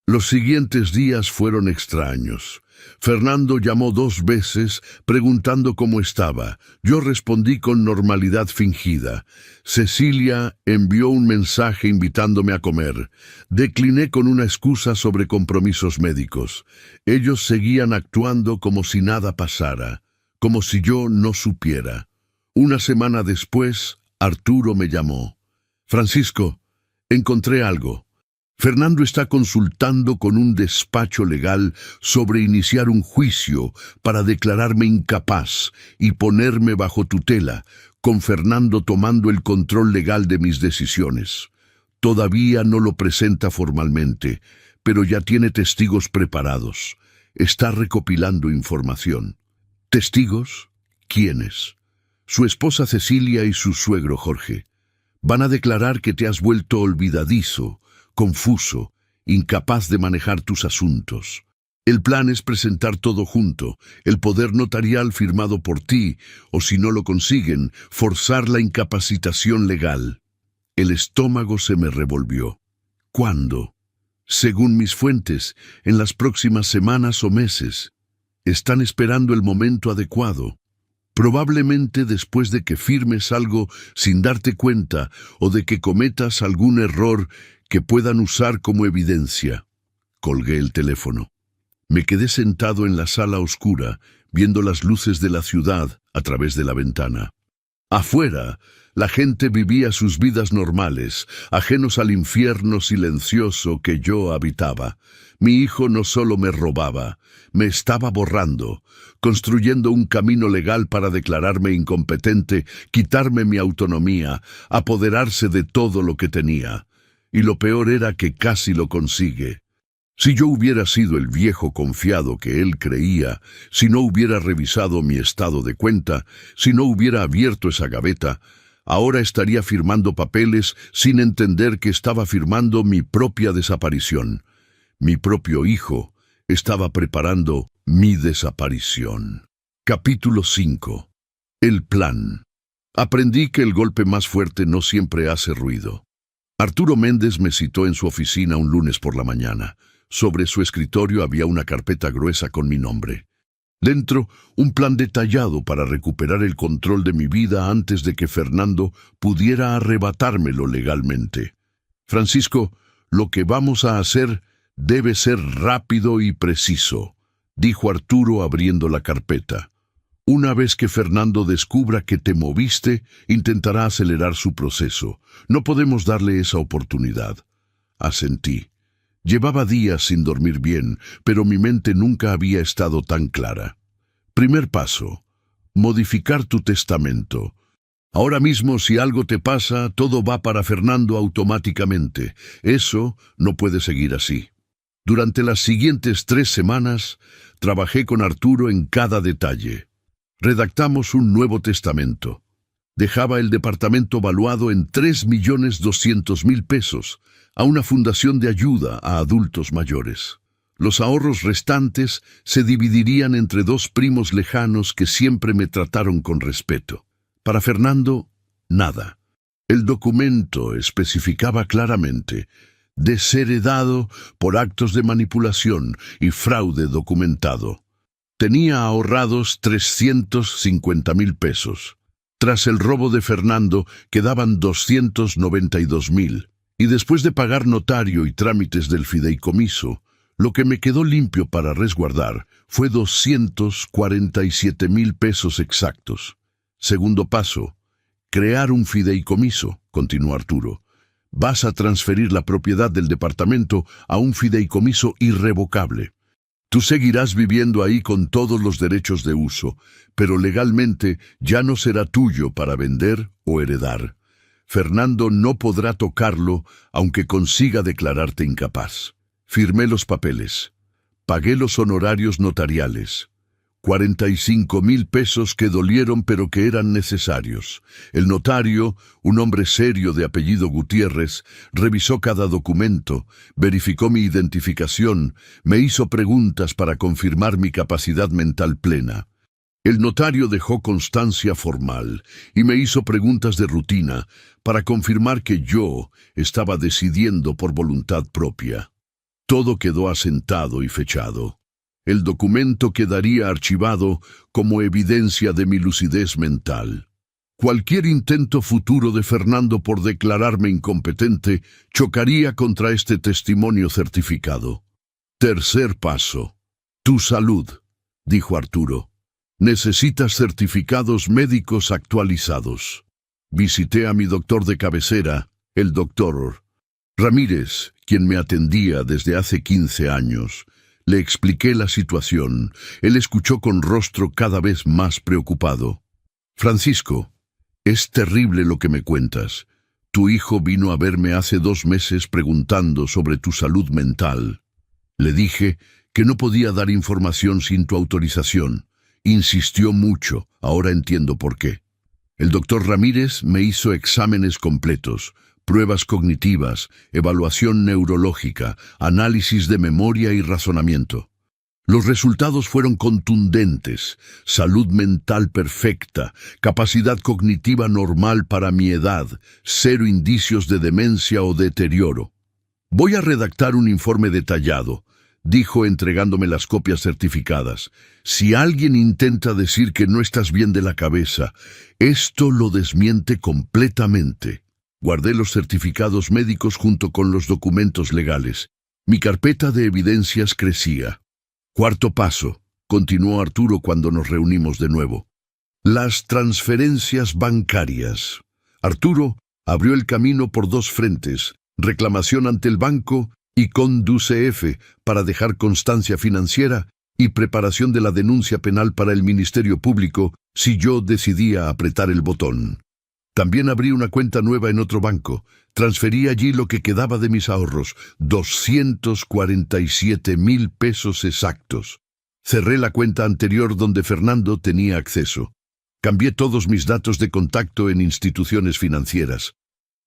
Los siguientes días fueron extraños. Fernando llamó 2 veces preguntando cómo estaba. Yo respondí con normalidad fingida. Cecilia envió un mensaje invitándome a comer. Decliné con una excusa sobre compromisos médicos. Ellos seguían actuando como si nada pasara, como si yo no supiera. Una semana después, Arturo me llamó. Francisco, encontré algo. Fernando está consultando con un despacho legal sobre iniciar un juicio para declararme incapaz y ponerme bajo tutela, con Fernando tomando el control legal de mis decisiones. Todavía no lo presenta formalmente, pero ya tiene testigos preparados. Está recopilando información. ¿Testigos? ¿Quiénes? Su esposa Cecilia y su suegro Jorge. Van a declarar que te has vuelto olvidadizo, confuso, incapaz de manejar tus asuntos. El plan es presentar todo junto, el poder notarial firmado por ti, o si no lo consiguen, forzar la incapacitación legal. El estómago se me revolvió. ¿Cuándo? Según mis fuentes, en las próximas semanas o meses. Están esperando el momento adecuado. Probablemente después de que firmes algo sin darte cuenta o de que cometas algún error que puedan usar como evidencia. Colgué el teléfono. Me quedé sentado en la sala oscura, viendo las luces de la ciudad a través de la ventana. Afuera, la gente vivía sus vidas normales, ajenos al infierno silencioso que yo habitaba. Mi hijo no solo me robaba, me estaba borrando, construyendo un camino legal para declararme incompetente, quitarme mi autonomía, apoderarse de todo lo que tenía. Y lo peor era que casi lo consigue. Si yo hubiera sido el viejo confiado que él creía, si no hubiera revisado mi estado de cuenta, si no hubiera abierto esa gaveta, ahora estaría firmando papeles sin entender que estaba firmando mi propia desaparición. Mi propio hijo estaba preparando mi desaparición. Capítulo 5. El plan. Aprendí que el golpe más fuerte no siempre hace ruido. Arturo Méndez me citó en su oficina un lunes por la mañana. Sobre su escritorio había una carpeta gruesa con mi nombre. Dentro, un plan detallado para recuperar el control de mi vida antes de que Fernando pudiera arrebatármelo legalmente. Francisco, lo que vamos a hacer debe ser rápido y preciso, dijo Arturo abriendo la carpeta. Una vez que Fernando descubra que te moviste, intentará acelerar su proceso. No podemos darle esa oportunidad. Asentí. Llevaba días sin dormir bien, pero mi mente nunca había estado tan clara. Primer paso: modificar tu testamento. Ahora mismo, si algo te pasa, todo va para Fernando automáticamente. Eso no puede seguir así. Durante las siguientes 3 semanas, trabajé con Arturo en cada detalle. Redactamos un nuevo testamento. Dejaba el departamento valuado en 3.200.000 pesos a una fundación de ayuda a adultos mayores. Los ahorros restantes se dividirían entre 2 primos lejanos que siempre me trataron con respeto. Para Fernando, nada. El documento especificaba claramente: desheredado por actos de manipulación y fraude documentado. Tenía ahorrados 350.000 pesos. Tras el robo de Fernando quedaban 292.000, y después de pagar notario y trámites del fideicomiso, lo que me quedó limpio para resguardar fue 247.000 pesos exactos. Segundo paso: crear un fideicomiso, continuó Arturo. Vas a transferir la propiedad del departamento a un fideicomiso irrevocable. Tú seguirás viviendo ahí con todos los derechos de uso, pero legalmente ya no será tuyo para vender o heredar. Fernando no podrá tocarlo aunque consiga declararte incapaz. Firmé los papeles. Pagué los honorarios notariales. 45.000 pesos que dolieron pero que eran necesarios. El notario, un hombre serio de apellido Gutiérrez, revisó cada documento, verificó mi identificación, me hizo preguntas para confirmar mi capacidad mental plena. El notario dejó constancia formal y me hizo preguntas de rutina para confirmar que yo estaba decidiendo por voluntad propia. Todo quedó asentado y fechado. El documento quedaría archivado como evidencia de mi lucidez mental. Cualquier intento futuro de Fernando por declararme incompetente chocaría contra este testimonio certificado. Tercer paso: tu salud, dijo Arturo. Necesitas certificados médicos actualizados. Visité a mi doctor de cabecera, el doctor Ramírez, quien me atendía desde hace 15 años, le expliqué la situación. Él escuchó con rostro cada vez más preocupado. Francisco, es terrible lo que me cuentas. Tu hijo vino a verme hace 2 meses preguntando sobre tu salud mental. Le dije que no podía dar información sin tu autorización. Insistió mucho, ahora entiendo por qué. El doctor Ramírez me hizo exámenes completos, pruebas cognitivas, evaluación neurológica, análisis de memoria y razonamiento. Los resultados fueron contundentes: salud mental perfecta, capacidad cognitiva normal para mi edad, 0 indicios de demencia o deterioro. Voy a redactar un informe detallado, dijo entregándome las copias certificadas. Si alguien intenta decir que no estás bien de la cabeza, esto lo desmiente completamente. Guardé los certificados médicos junto con los documentos legales. Mi carpeta de evidencias crecía. Cuarto paso, continuó Arturo cuando nos reunimos de nuevo. Las transferencias bancarias. Arturo abrió el camino por 2 frentes: reclamación ante el banco y con DUCF para dejar constancia financiera, y preparación de la denuncia penal para el Ministerio Público si yo decidía apretar el botón. También abrí una cuenta nueva en otro banco. Transferí allí lo que quedaba de mis ahorros, 247,000 pesos exactos. Cerré la cuenta anterior donde Fernando tenía acceso. Cambié todos mis datos de contacto en instituciones financieras.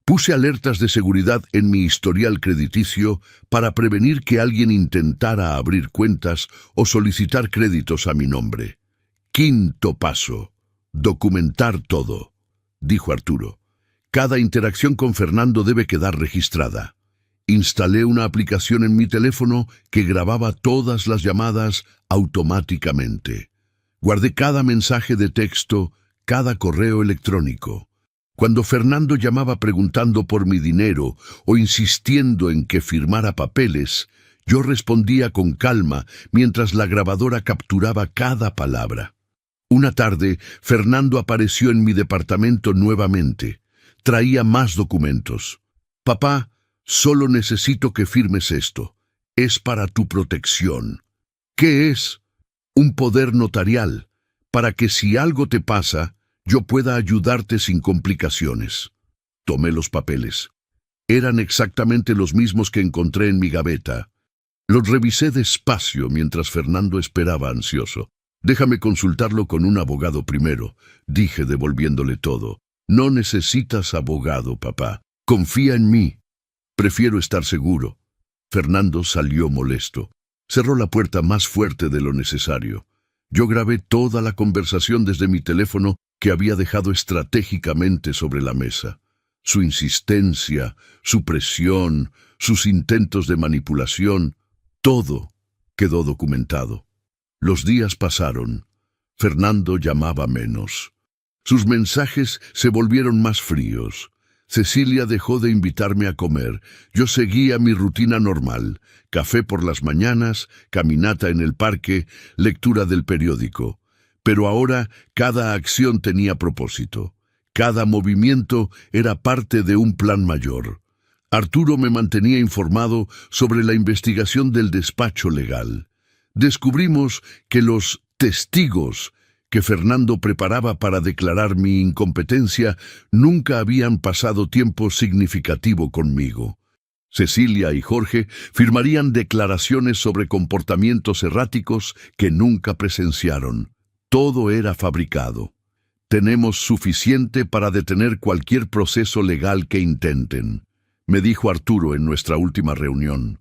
Puse alertas de seguridad en mi historial crediticio para prevenir que alguien intentara abrir cuentas o solicitar créditos a mi nombre. Quinto paso: documentar todo, dijo Arturo. Cada interacción con Fernando debe quedar registrada. Instalé una aplicación en mi teléfono que grababa todas las llamadas automáticamente. Guardé cada mensaje de texto, cada correo electrónico. Cuando Fernando llamaba preguntando por mi dinero o insistiendo en que firmara papeles, yo respondía con calma mientras la grabadora capturaba cada palabra. Una tarde, Fernando apareció en mi departamento nuevamente. Traía más documentos. Papá, solo necesito que firmes esto. Es para tu protección. ¿Qué es? Un poder notarial, para que si algo te pasa, yo pueda ayudarte sin complicaciones. Tomé los papeles. Eran exactamente los mismos que encontré en mi gaveta. Los revisé despacio mientras Fernando esperaba ansioso. Déjame consultarlo con un abogado primero, dije devolviéndole todo. No necesitas abogado, papá. Confía en mí. Prefiero estar seguro. Fernando salió molesto. Cerró la puerta más fuerte de lo necesario. Yo grabé toda la conversación desde mi teléfono que había dejado estratégicamente sobre la mesa. Su insistencia, su presión, sus intentos de manipulación, todo quedó documentado. Los días pasaron. Fernando llamaba menos. Sus mensajes se volvieron más fríos. Cecilia dejó de invitarme a comer. Yo seguía mi rutina normal: café por las mañanas, caminata en el parque, lectura del periódico. Pero ahora cada acción tenía propósito. Cada movimiento era parte de un plan mayor. Arturo me mantenía informado sobre la investigación del despacho legal. Descubrimos que los testigos que Fernando preparaba para declarar mi incompetencia nunca habían pasado tiempo significativo conmigo. Cecilia y Jorge firmarían declaraciones sobre comportamientos erráticos que nunca presenciaron. Todo era fabricado. Tenemos suficiente para detener cualquier proceso legal que intenten, me dijo Arturo en nuestra última reunión.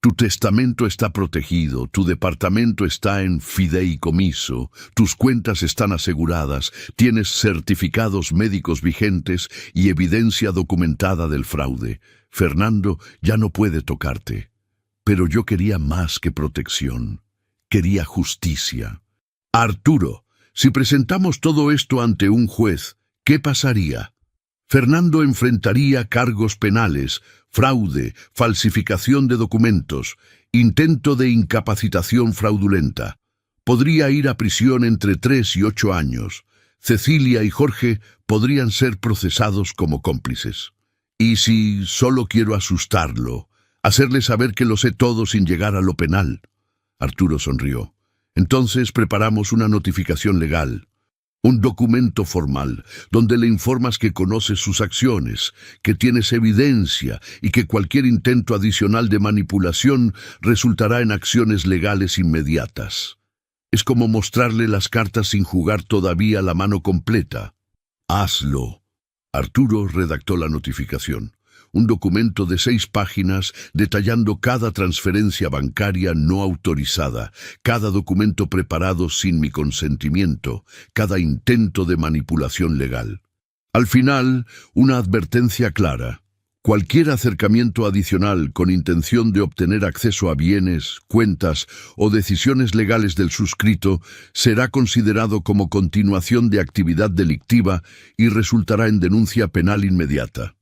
Tu testamento está protegido, tu departamento está en fideicomiso, tus cuentas están aseguradas, tienes certificados médicos vigentes y evidencia documentada del fraude. Fernando ya no puede tocarte. Pero yo quería más que protección. Quería justicia. Arturo, si presentamos todo esto ante un juez, ¿qué pasaría? Fernando enfrentaría cargos penales, fraude, falsificación de documentos, intento de incapacitación fraudulenta. Podría ir a prisión entre 3 y 8 años. Cecilia y Jorge podrían ser procesados como cómplices. ¿Y si solo quiero asustarlo? Hacerle saber que lo sé todo sin llegar a lo penal. Arturo sonrió. Entonces preparamos una notificación legal. Un documento formal, donde le informas que conoces sus acciones, que tienes evidencia y que cualquier intento adicional de manipulación resultará en acciones legales inmediatas. Es como mostrarle las cartas sin jugar todavía la mano completa. Hazlo. Arturo redactó la notificación. Un documento de 6 páginas detallando cada transferencia bancaria no autorizada, cada documento preparado sin mi consentimiento, cada intento de manipulación legal. Al final, una advertencia clara. Cualquier acercamiento adicional con intención de obtener acceso a bienes, cuentas o decisiones legales del suscrito será considerado como continuación de actividad delictiva y resultará en denuncia penal inmediata.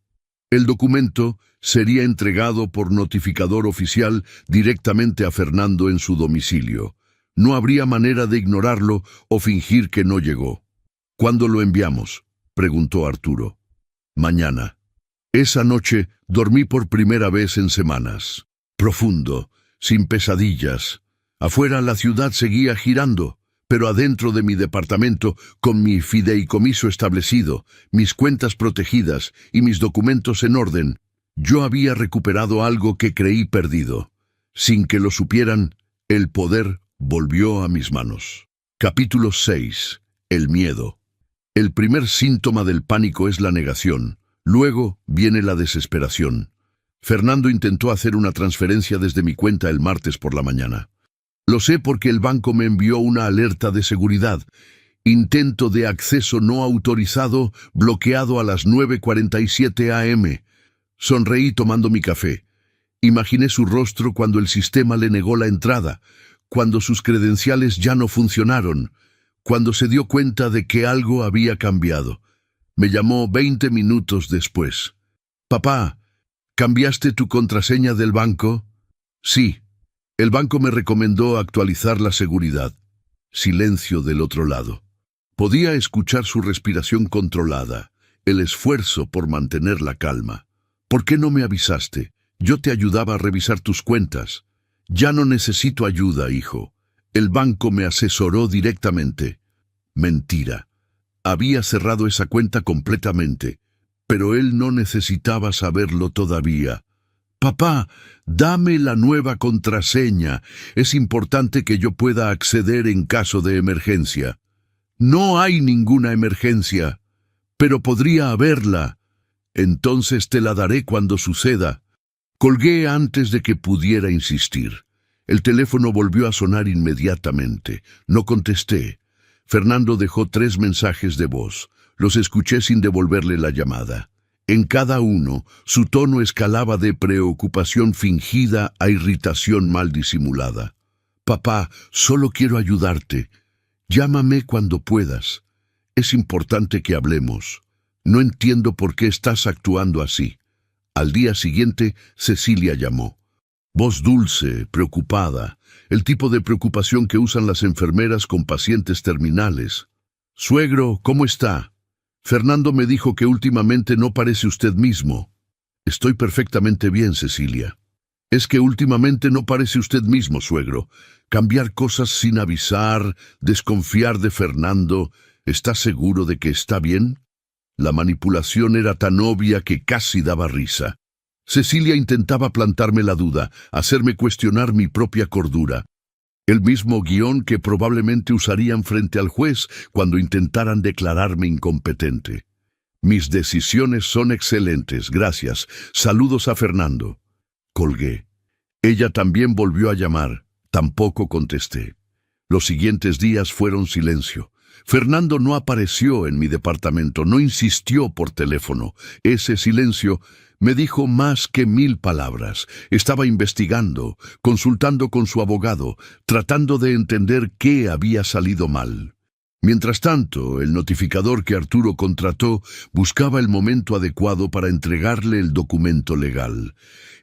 El documento sería entregado por notificador oficial directamente a Fernando en su domicilio. No habría manera de ignorarlo o fingir que no llegó. ¿Cuándo lo enviamos?, preguntó Arturo. Mañana. Esa noche dormí por primera vez en semanas. Profundo, sin pesadillas. Afuera la ciudad seguía girando, pero adentro de mi departamento, con mi fideicomiso establecido, mis cuentas protegidas y mis documentos en orden, yo había recuperado algo que creí perdido. Sin que lo supieran, el poder volvió a mis manos. Capítulo 6. El miedo. El primer síntoma del pánico es la negación. Luego viene la desesperación. Fernando intentó hacer una transferencia desde mi cuenta el martes por la mañana. Lo sé porque el banco me envió una alerta de seguridad. Intento de acceso no autorizado bloqueado a las 9:47 am. Sonreí tomando mi café. Imaginé su rostro cuando el sistema le negó la entrada, cuando sus credenciales ya no funcionaron, cuando se dio cuenta de que algo había cambiado. Me llamó 20 minutos después. «Papá, ¿cambiaste tu contraseña del banco?» «Sí. El banco me recomendó actualizar la seguridad». Silencio del otro lado. Podía escuchar su respiración controlada, el esfuerzo por mantener la calma. «¿Por qué no me avisaste? Yo te ayudaba a revisar tus cuentas». «Ya no necesito ayuda, hijo. El banco me asesoró directamente». Mentira. Había cerrado esa cuenta completamente, pero él no necesitaba saberlo todavía. «Papá, dame la nueva contraseña. Es importante que yo pueda acceder en caso de emergencia». «No hay ninguna emergencia, pero podría haberla. Entonces te la daré cuando suceda». Colgué antes de que pudiera insistir. El teléfono volvió a sonar inmediatamente. No contesté. Fernando dejó 3 mensajes de voz. Los escuché sin devolverle la llamada. En cada uno, su tono escalaba de preocupación fingida a irritación mal disimulada. «Papá, solo quiero ayudarte. Llámame cuando puedas. Es importante que hablemos. No entiendo por qué estás actuando así». Al día siguiente, Cecilia llamó. Voz dulce, preocupada, el tipo de preocupación que usan las enfermeras con pacientes terminales. «Suegro, ¿cómo está? Fernando me dijo que últimamente no parece usted mismo». «Estoy perfectamente bien, Cecilia». «Es que últimamente no parece usted mismo, suegro. Cambiar cosas sin avisar, desconfiar de Fernando. ¿Está seguro de que está bien?» La manipulación era tan obvia que casi daba risa. Cecilia intentaba plantarme la duda, hacerme cuestionar mi propia cordura. El mismo guión que probablemente usarían frente al juez cuando intentaran declararme incompetente. «Mis decisiones son excelentes, gracias. Saludos a Fernando». Colgué. Ella también volvió a llamar. Tampoco contesté. Los siguientes días fueron silencio. Fernando no apareció en mi departamento, no insistió por teléfono. Ese silencio me dijo más que 1000 palabras. Estaba investigando, consultando con su abogado, tratando de entender qué había salido mal. Mientras tanto, el notificador que Arturo contrató buscaba el momento adecuado para entregarle el documento legal.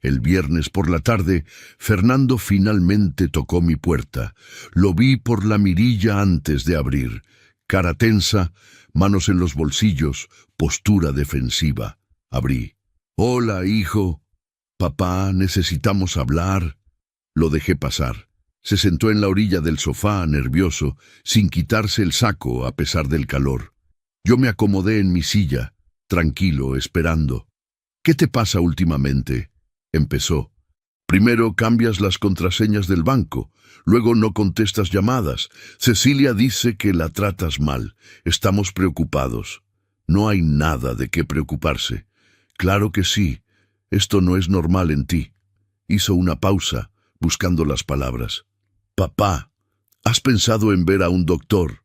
El viernes por la tarde, Fernando finalmente tocó mi puerta. Lo vi por la mirilla antes de abrir. Cara tensa, manos en los bolsillos, postura defensiva. Abrí. Hola, hijo. Papá, necesitamos hablar. Lo dejé pasar. Se sentó en la orilla del sofá, nervioso, sin quitarse el saco a pesar del calor. Yo me acomodé en mi silla, tranquilo, esperando. ¿Qué te pasa últimamente? Empezó. Primero cambias las contraseñas del banco, luego no contestas llamadas. Cecilia dice que la tratas mal. Estamos preocupados. No hay nada de qué preocuparse. Claro que sí. Esto no es normal en ti. Hizo una pausa, buscando las palabras. Papá, ¿has pensado en ver a un doctor?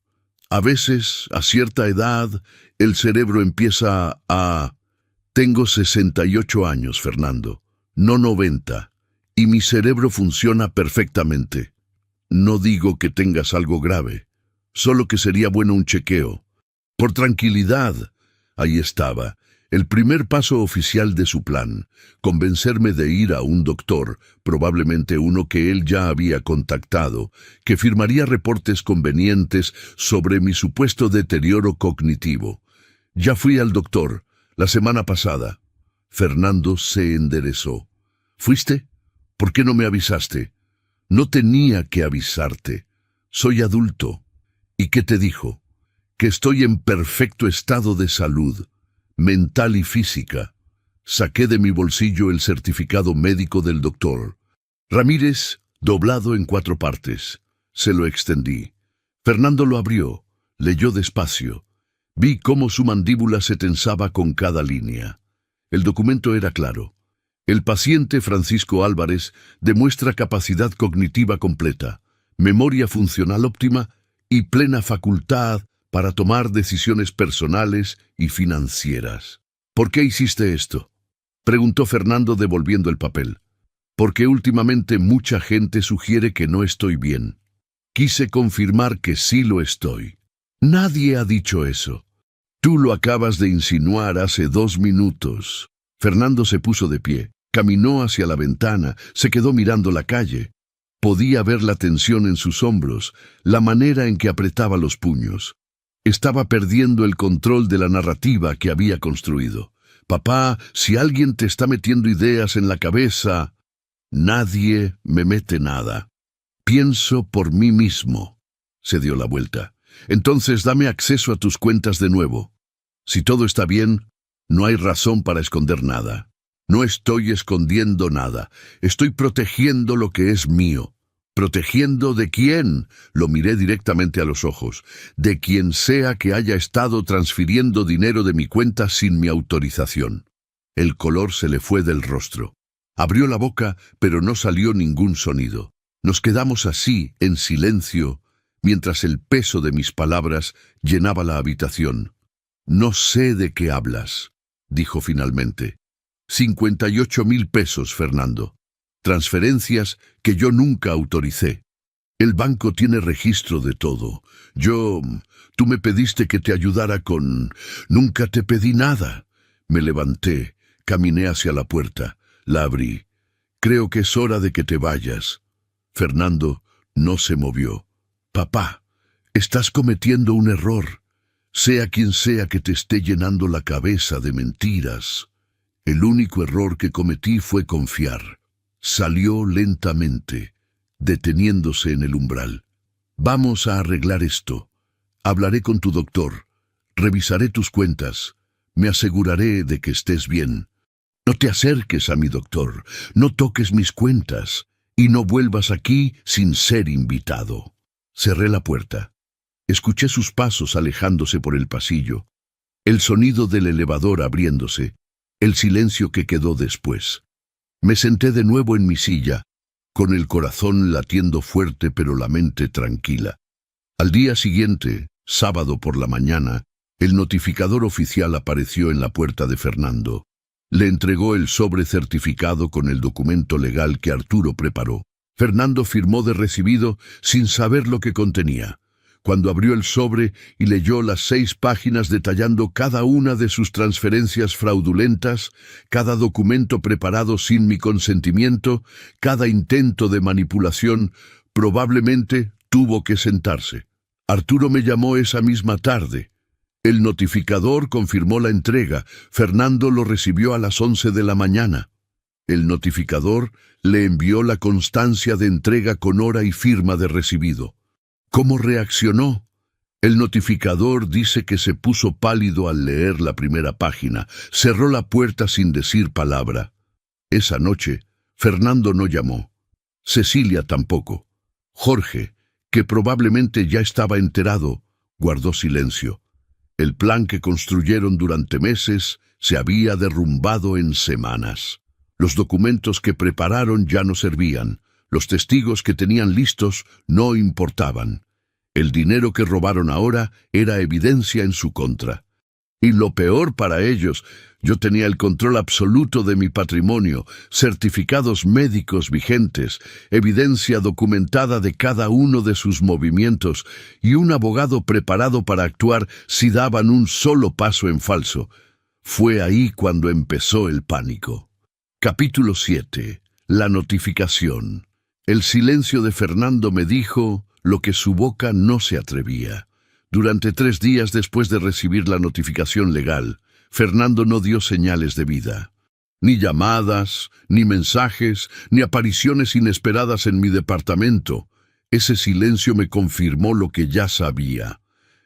A veces, a cierta edad, el cerebro empieza a... Tengo 68 años, Fernando, no 90, y mi cerebro funciona perfectamente. No digo que tengas algo grave, solo que sería bueno un chequeo. Por tranquilidad, ahí estaba, el primer paso oficial de su plan, convencerme de ir a un doctor, probablemente uno que él ya había contactado, que firmaría reportes convenientes sobre mi supuesto deterioro cognitivo. Ya fui al doctor, la semana pasada. Fernando se enderezó. ¿Fuiste? ¿Por qué no me avisaste? No tenía que avisarte. Soy adulto. ¿Y qué te dijo? Que estoy en perfecto estado de salud, mental y física. Saqué de mi bolsillo el certificado médico del doctor. Ramírez, doblado en 4 partes. Se lo extendí. Fernando lo abrió, leyó despacio. Vi cómo su mandíbula se tensaba con cada línea. El documento era claro. El paciente Francisco Álvarez demuestra capacidad cognitiva completa, memoria funcional óptima y plena facultad para tomar decisiones personales y financieras. ¿Por qué hiciste esto?, preguntó Fernando devolviendo el papel. Porque últimamente mucha gente sugiere que no estoy bien. Quise confirmar que sí lo estoy. Nadie ha dicho eso. Tú lo acabas de insinuar hace 2 minutos. Fernando se puso de pie, caminó hacia la ventana, se quedó mirando la calle. Podía ver la tensión en sus hombros, la manera en que apretaba los puños. Estaba perdiendo el control de la narrativa que había construido. Papá, si alguien te está metiendo ideas en la cabeza... Nadie me mete nada. Pienso por mí mismo. Se dio la vuelta. Entonces dame acceso a tus cuentas de nuevo. Si todo está bien, no hay razón para esconder nada. No estoy escondiendo nada. Estoy protegiendo lo que es mío. ¿Protegiendo de quién? Lo miré directamente a los ojos. De quien sea que haya estado transfiriendo dinero de mi cuenta sin mi autorización. El color se le fue del rostro. Abrió la boca, pero no salió ningún sonido. Nos quedamos así, en silencio, mientras el peso de mis palabras llenaba la habitación. No sé de qué hablas, dijo finalmente. 58,000 pesos, Fernando. Transferencias que yo nunca autoricé. El banco tiene registro de todo. Tú me pediste que te ayudara con... Nunca te pedí nada. Me levanté, caminé hacia la puerta, la abrí. Creo que es hora de que te vayas. Fernando no se movió. Papá, estás cometiendo un error. Sea quien sea que te esté llenando la cabeza de mentiras. El único error que cometí fue confiar. Salió lentamente, deteniéndose en el umbral. Vamos a arreglar esto. Hablaré con tu doctor. Revisaré tus cuentas. Me aseguraré de que estés bien. No te acerques a mi doctor. No toques mis cuentas. Y no vuelvas aquí sin ser invitado. Cerré la puerta. Escuché sus pasos alejándose por el pasillo. El sonido del elevador abriéndose. El silencio que quedó después. Me senté de nuevo en mi silla, con el corazón latiendo fuerte pero la mente tranquila. Al día siguiente, sábado por la mañana, el notificador oficial apareció en la puerta de Fernando. Le entregó el sobre certificado con el documento legal que Arturo preparó. Fernando firmó de recibido sin saber lo que contenía. Cuando abrió el sobre y leyó las 6 páginas detallando cada una de sus transferencias fraudulentas, cada documento preparado sin mi consentimiento, cada intento de manipulación, probablemente tuvo que sentarse. Arturo me llamó esa misma tarde. El notificador confirmó la entrega. Fernando lo recibió a las 11 de la mañana. El notificador le envió la constancia de entrega con hora y firma de recibido. ¿Cómo reaccionó? El notificador dice que se puso pálido al leer la primera página. Cerró la puerta sin decir palabra. Esa noche, Fernando no llamó. Cecilia tampoco. Jorge, que probablemente ya estaba enterado, guardó silencio. El plan que construyeron durante meses se había derrumbado en semanas. Los documentos que prepararon ya no servían. Los testigos que tenían listos no importaban. El dinero que robaron ahora era evidencia en su contra. Y lo peor para ellos, yo tenía el control absoluto de mi patrimonio, certificados médicos vigentes, evidencia documentada de cada uno de sus movimientos y un abogado preparado para actuar si daban un solo paso en falso. Fue ahí cuando empezó el pánico. Capítulo 7. La notificación. El silencio de Fernando me dijo lo que su boca no se atrevía. Durante 3 días después de recibir la notificación legal, Fernando no dio señales de vida. Ni llamadas, ni mensajes, ni apariciones inesperadas en mi departamento. Ese silencio me confirmó lo que ya sabía.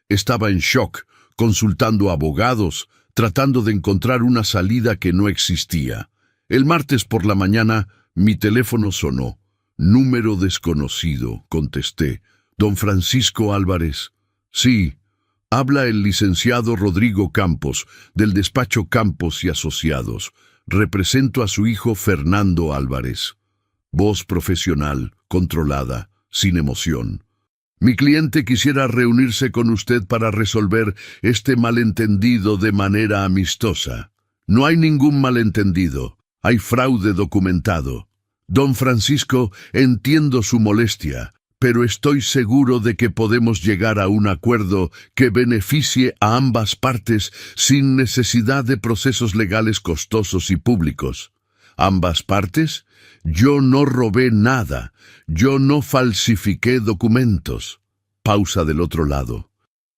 Estaba en shock, consultando abogados, tratando de encontrar una salida que no existía. El martes por la mañana, mi teléfono sonó. Número desconocido, contesté. Don Francisco Álvarez. Sí, habla el licenciado Rodrigo Campos, del despacho Campos y Asociados. Represento a su hijo Fernando Álvarez. Voz profesional, controlada, sin emoción. Mi cliente quisiera reunirse con usted para resolver este malentendido de manera amistosa. No hay ningún malentendido. Hay fraude documentado. Don Francisco, entiendo su molestia, pero estoy seguro de que podemos llegar a un acuerdo que beneficie a ambas partes sin necesidad de procesos legales costosos y públicos. ¿Ambas partes? Yo no robé nada. Yo no falsifiqué documentos. Pausa del otro lado.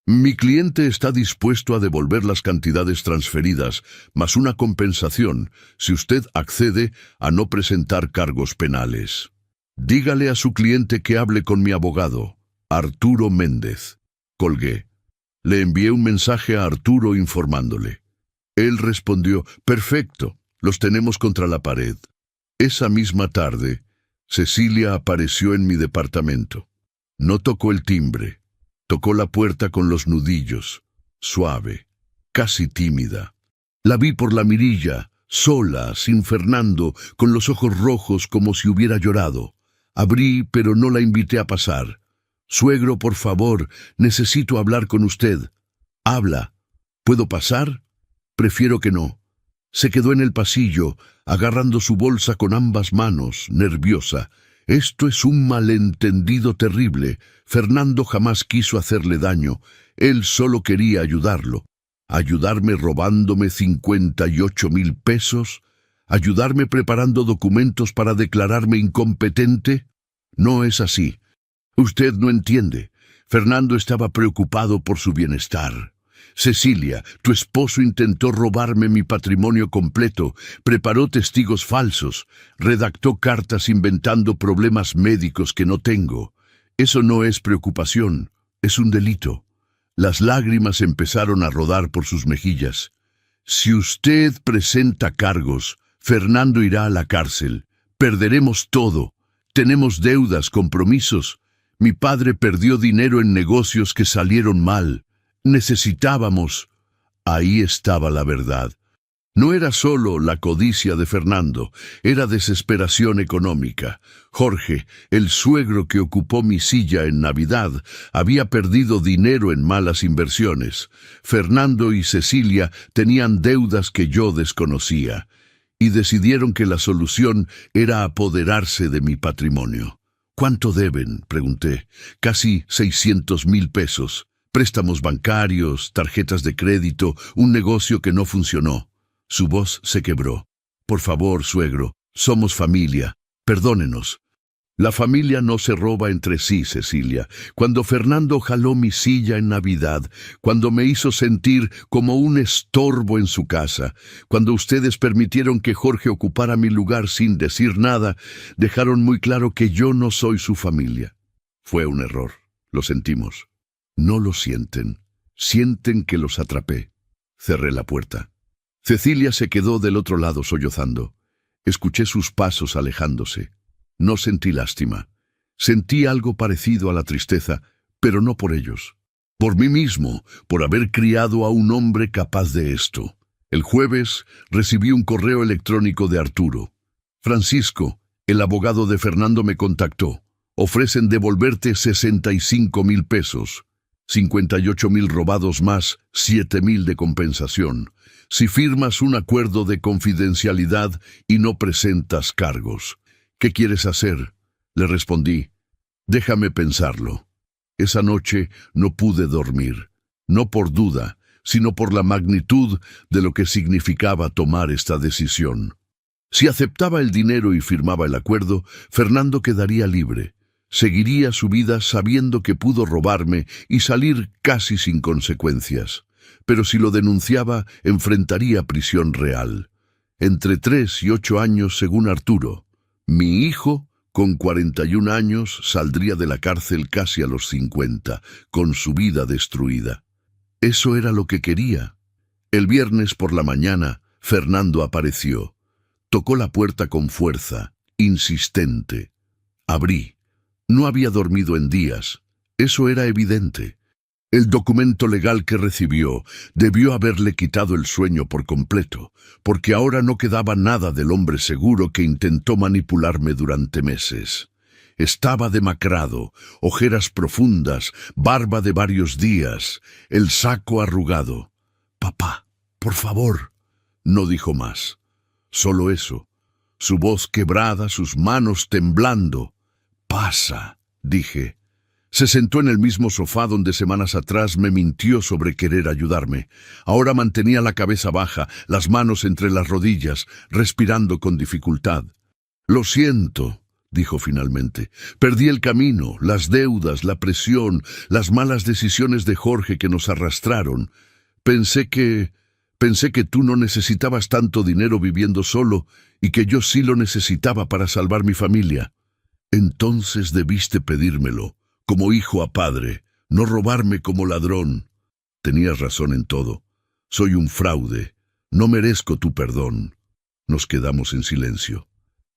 Mi cliente está dispuesto a devolver las cantidades transferidas, más una compensación, si usted accede a no presentar cargos penales. Dígale a su cliente que hable con mi abogado, Arturo Méndez. Colgué. Le envié un mensaje a Arturo informándole. Él respondió, perfecto, los tenemos contra la pared. Esa misma tarde, Cecilia apareció en mi departamento. No tocó el timbre. Tocó la puerta con los nudillos, suave, casi tímida. La vi por la mirilla, sola, sin Fernando, con los ojos rojos como si hubiera llorado. Abrí, pero no la invité a pasar. Suegro, por favor, necesito hablar con usted. Habla. ¿Puedo pasar? Prefiero que no. Se quedó en el pasillo, agarrando su bolsa con ambas manos, nerviosa. Esto es un malentendido terrible. Fernando jamás quiso hacerle daño. Él solo quería ayudarlo. ¿Ayudarme robándome 58,000 pesos? ¿Ayudarme preparando documentos para declararme incompetente? No es así. Usted no entiende. Fernando estaba preocupado por su bienestar. Cecilia, tu esposo intentó robarme mi patrimonio completo, preparó testigos falsos, redactó cartas inventando problemas médicos que no tengo. Eso no es preocupación, es un delito. Las lágrimas empezaron a rodar por sus mejillas. Si usted presenta cargos, Fernando irá a la cárcel. Perderemos todo. Tenemos deudas, compromisos. Mi padre perdió dinero en negocios que salieron mal. Necesitábamos. Ahí estaba la verdad. No era solo la codicia de Fernando, era desesperación económica. Jorge, el suegro que ocupó mi silla en Navidad, había perdido dinero en malas inversiones. Fernando y Cecilia tenían deudas que yo desconocía, y decidieron que la solución era apoderarse de mi patrimonio. ¿Cuánto deben?, pregunté. Casi 600,000 pesos. Préstamos bancarios, tarjetas de crédito, un negocio que no funcionó. Su voz se quebró. Por favor, suegro, somos familia. Perdónenos. La familia no se roba entre sí, Cecilia. Cuando Fernando jaló mi silla en Navidad, cuando me hizo sentir como un estorbo en su casa, cuando ustedes permitieron que Jorge ocupara mi lugar sin decir nada, dejaron muy claro que yo no soy su familia. Fue un error, lo sentimos. No lo sienten. Sienten que los atrapé. Cerré la puerta. Cecilia se quedó del otro lado sollozando. Escuché sus pasos alejándose. No sentí lástima. Sentí algo parecido a la tristeza, pero no por ellos. Por mí mismo, por haber criado a un hombre capaz de esto. El jueves recibí un correo electrónico de Arturo. Francisco, el abogado de Fernando, me contactó. Ofrecen devolverte 65,000 pesos. 58,000 robados más 7,000 de compensación. Si firmas un acuerdo de confidencialidad y no presentas cargos. ¿Qué quieres hacer? Le respondí. Déjame pensarlo. Esa noche no pude dormir, no por duda, sino por la magnitud de lo que significaba tomar esta decisión. Si aceptaba el dinero y firmaba el acuerdo, Fernando quedaría libre. Seguiría su vida sabiendo que pudo robarme y salir casi sin consecuencias. Pero si lo denunciaba, enfrentaría prisión real. Entre 3 y 8 años, según Arturo. Mi hijo, con 41 años, saldría de la cárcel casi a los 50, con su vida destruida. Eso era lo que quería. El viernes por la mañana, Fernando apareció. Tocó la puerta con fuerza, insistente. Abrí. No había dormido en días. Eso era evidente. El documento legal que recibió debió haberle quitado el sueño por completo, porque ahora no quedaba nada del hombre seguro que intentó manipularme durante meses. Estaba demacrado, ojeras profundas, barba de varios días, el saco arrugado. «Papá, por favor», no dijo más. Solo eso, su voz quebrada, sus manos temblando. «Pasa», dije. Se sentó en el mismo sofá donde semanas atrás me mintió sobre querer ayudarme. Ahora mantenía la cabeza baja, las manos entre las rodillas, respirando con dificultad. «Lo siento», dijo finalmente. «Perdí el camino, las deudas, la presión, las malas decisiones de Jorge que nos arrastraron. Pensé que tú no necesitabas tanto dinero viviendo solo y que yo sí lo necesitaba para salvar mi familia. Entonces debiste pedírmelo. Como hijo a padre, no robarme como ladrón. Tenías razón en todo. Soy un fraude. No merezco tu perdón». Nos quedamos en silencio.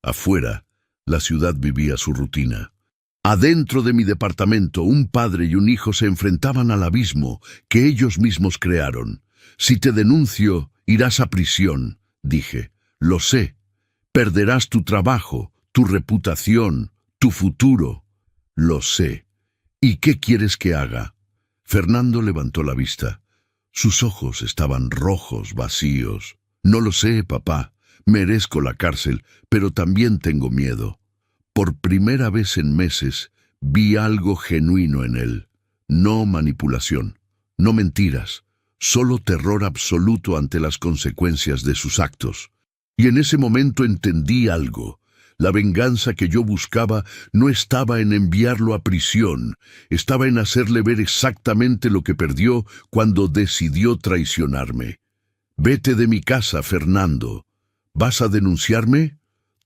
Afuera, la ciudad vivía su rutina. Adentro de mi departamento, un padre y un hijo se enfrentaban al abismo que ellos mismos crearon. «Si te denuncio, irás a prisión», dije. «Lo sé. Perderás tu trabajo, tu reputación, tu futuro». «Lo sé. ¿Y qué quieres que haga?» Fernando levantó la vista. Sus ojos estaban rojos, vacíos. «No lo sé, papá. Merezco la cárcel, pero también tengo miedo». Por primera vez en meses vi algo genuino en él. No manipulación, no mentiras, solo terror absoluto ante las consecuencias de sus actos. Y en ese momento entendí algo. La venganza que yo buscaba no estaba en enviarlo a prisión, estaba en hacerle ver exactamente lo que perdió cuando decidió traicionarme. «Vete de mi casa, Fernando. ¿Vas a denunciarme?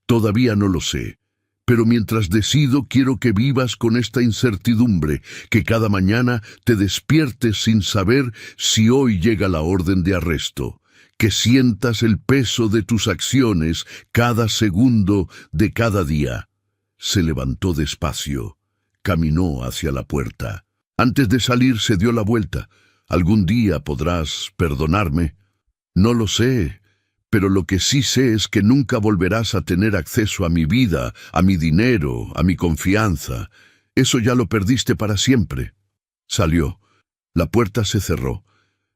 Todavía no lo sé. Pero mientras decido, quiero que vivas con esta incertidumbre, que cada mañana te despiertes sin saber si hoy llega la orden de arresto. Que sientas el peso de tus acciones cada segundo de cada día». Se levantó despacio, caminó hacia la puerta. Antes de salir se dio la vuelta. «¿Algún día podrás perdonarme?» «No lo sé, pero lo que sí sé es que nunca volverás a tener acceso a mi vida, a mi dinero, a mi confianza. Eso ya lo perdiste para siempre». Salió. La puerta se cerró.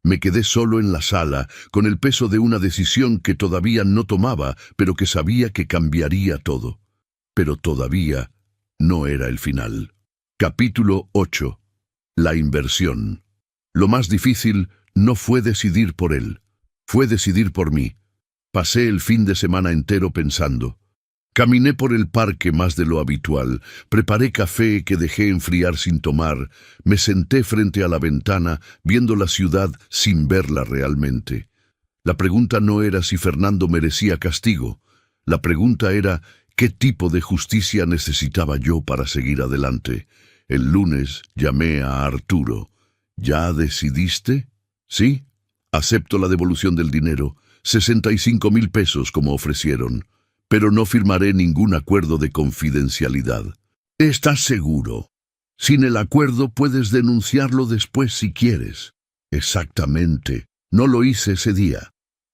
Me quedé solo en la sala, con el peso de una decisión que todavía no tomaba, pero que sabía que cambiaría todo. Pero todavía no era el final. Capítulo 8. La inversión. Lo más difícil no fue decidir por él, fue decidir por mí. Pasé el fin de semana entero pensando. Caminé por el parque más de lo habitual, preparé café que dejé enfriar sin tomar, me senté frente a la ventana, viendo la ciudad sin verla realmente. La pregunta no era si Fernando merecía castigo. La pregunta era qué tipo de justicia necesitaba yo para seguir adelante. El lunes llamé a Arturo. ¿Ya decidiste? Sí. Acepto la devolución del dinero, 65,000 pesos como ofrecieron, pero no firmaré ningún acuerdo de confidencialidad. ¿Estás seguro? Sin el acuerdo puedes denunciarlo después si quieres. Exactamente. No lo hice ese día.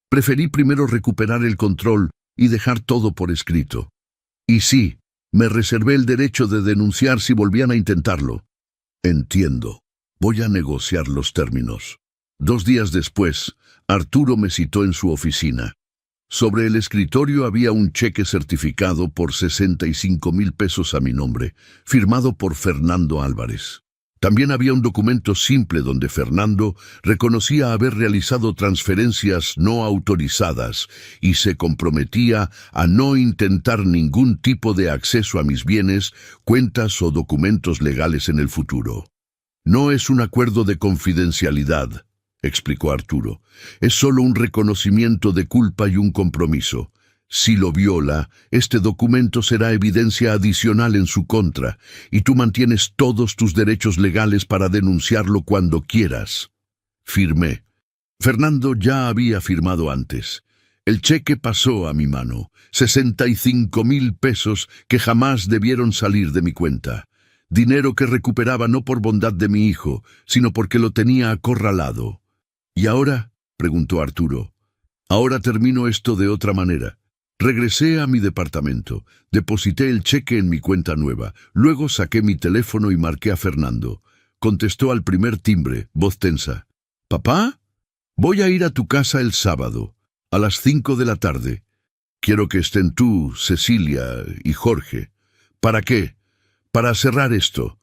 Preferí primero recuperar el control y dejar todo por escrito. Y sí, me reservé el derecho de denunciar si volvían a intentarlo. Entiendo. Voy a negociar los términos. 2 días después, Arturo me citó en su oficina. Sobre el escritorio había un cheque certificado por 65,000 pesos a mi nombre, firmado por Fernando Álvarez. También había un documento simple donde Fernando reconocía haber realizado transferencias no autorizadas y se comprometía a no intentar ningún tipo de acceso a mis bienes, cuentas o documentos legales en el futuro. No es un acuerdo de confidencialidad, explicó Arturo. Es solo un reconocimiento de culpa y un compromiso. Si lo viola, este documento será evidencia adicional en su contra, y tú mantienes todos tus derechos legales para denunciarlo cuando quieras. Firmé. Fernando ya había firmado antes. El cheque pasó a mi mano, 65,000 pesos que jamás debieron salir de mi cuenta. Dinero que recuperaba no por bondad de mi hijo, sino porque lo tenía acorralado. ¿Y ahora?, preguntó Arturo. Ahora termino esto de otra manera. Regresé a mi departamento, deposité el cheque en mi cuenta nueva, luego saqué mi teléfono y marqué a Fernando. Contestó al primer timbre, voz tensa. «¿Papá? Voy a ir a tu casa el sábado, a las 5 de la tarde. Quiero que estén tú, Cecilia y Jorge. ¿Para qué? Para cerrar esto.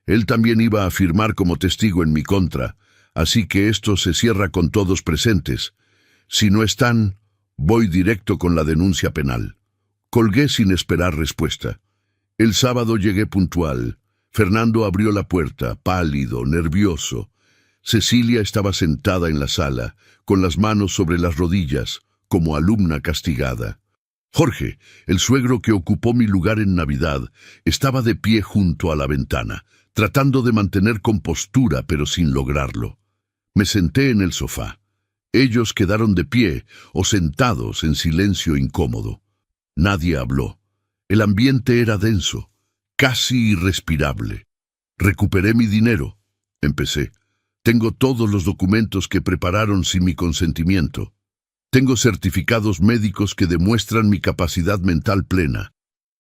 Él también iba a firmar como testigo en mi contra, así que esto se cierra con todos presentes. Si no están, voy directo con la denuncia penal». Colgué sin esperar respuesta. El sábado llegué puntual. Fernando abrió la puerta, pálido, nervioso. Cecilia estaba sentada en la sala, con las manos sobre las rodillas, como alumna castigada. Jorge, el suegro que ocupó mi lugar en Navidad, estaba de pie junto a la ventana, tratando de mantener compostura, pero sin lograrlo. Me senté en el sofá. Ellos quedaron de pie o sentados en silencio incómodo. Nadie habló. El ambiente era denso, casi irrespirable. «Recuperé mi dinero», empecé. «Tengo todos los documentos que prepararon sin mi consentimiento. Tengo certificados médicos que demuestran mi capacidad mental plena.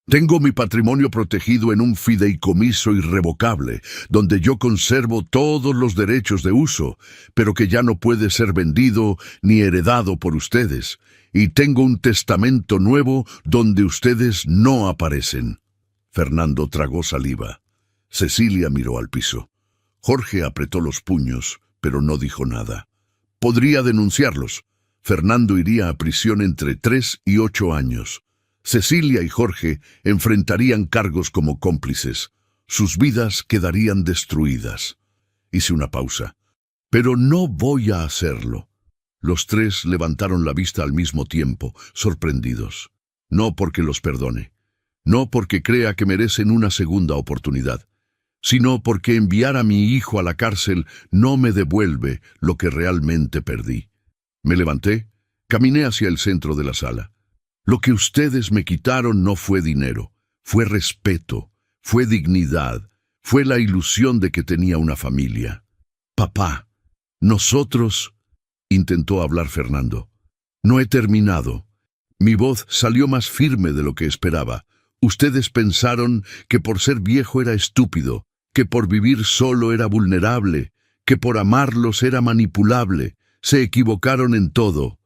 Tengo mi patrimonio protegido en un fideicomiso irrevocable, donde yo conservo todos los derechos de uso, pero que ya no puede ser vendido ni heredado por ustedes. Y tengo un testamento nuevo donde ustedes no aparecen». Fernando tragó saliva. Cecilia miró al piso. Jorge apretó los puños, pero no dijo nada. «Podría denunciarlos. Fernando iría a prisión entre 3 y 8 años. Cecilia y Jorge enfrentarían cargos como cómplices. Sus vidas quedarían destruidas». Hice una pausa. «Pero no voy a hacerlo». Los tres levantaron la vista al mismo tiempo, sorprendidos. No porque los perdone, no porque crea que merecen una segunda oportunidad, sino porque enviar a mi hijo a la cárcel no me devuelve lo que realmente perdí. Me levanté, caminé hacia el centro de la sala. Lo que ustedes me quitaron no fue dinero, fue respeto, fue dignidad, fue la ilusión de que tenía una familia. «Papá, nosotros…» intentó hablar Fernando. «No he terminado». Mi voz salió más firme de lo que esperaba. «Ustedes pensaron que por ser viejo era estúpido, que por vivir solo era vulnerable, que por amarlos era manipulable. Se equivocaron en todo».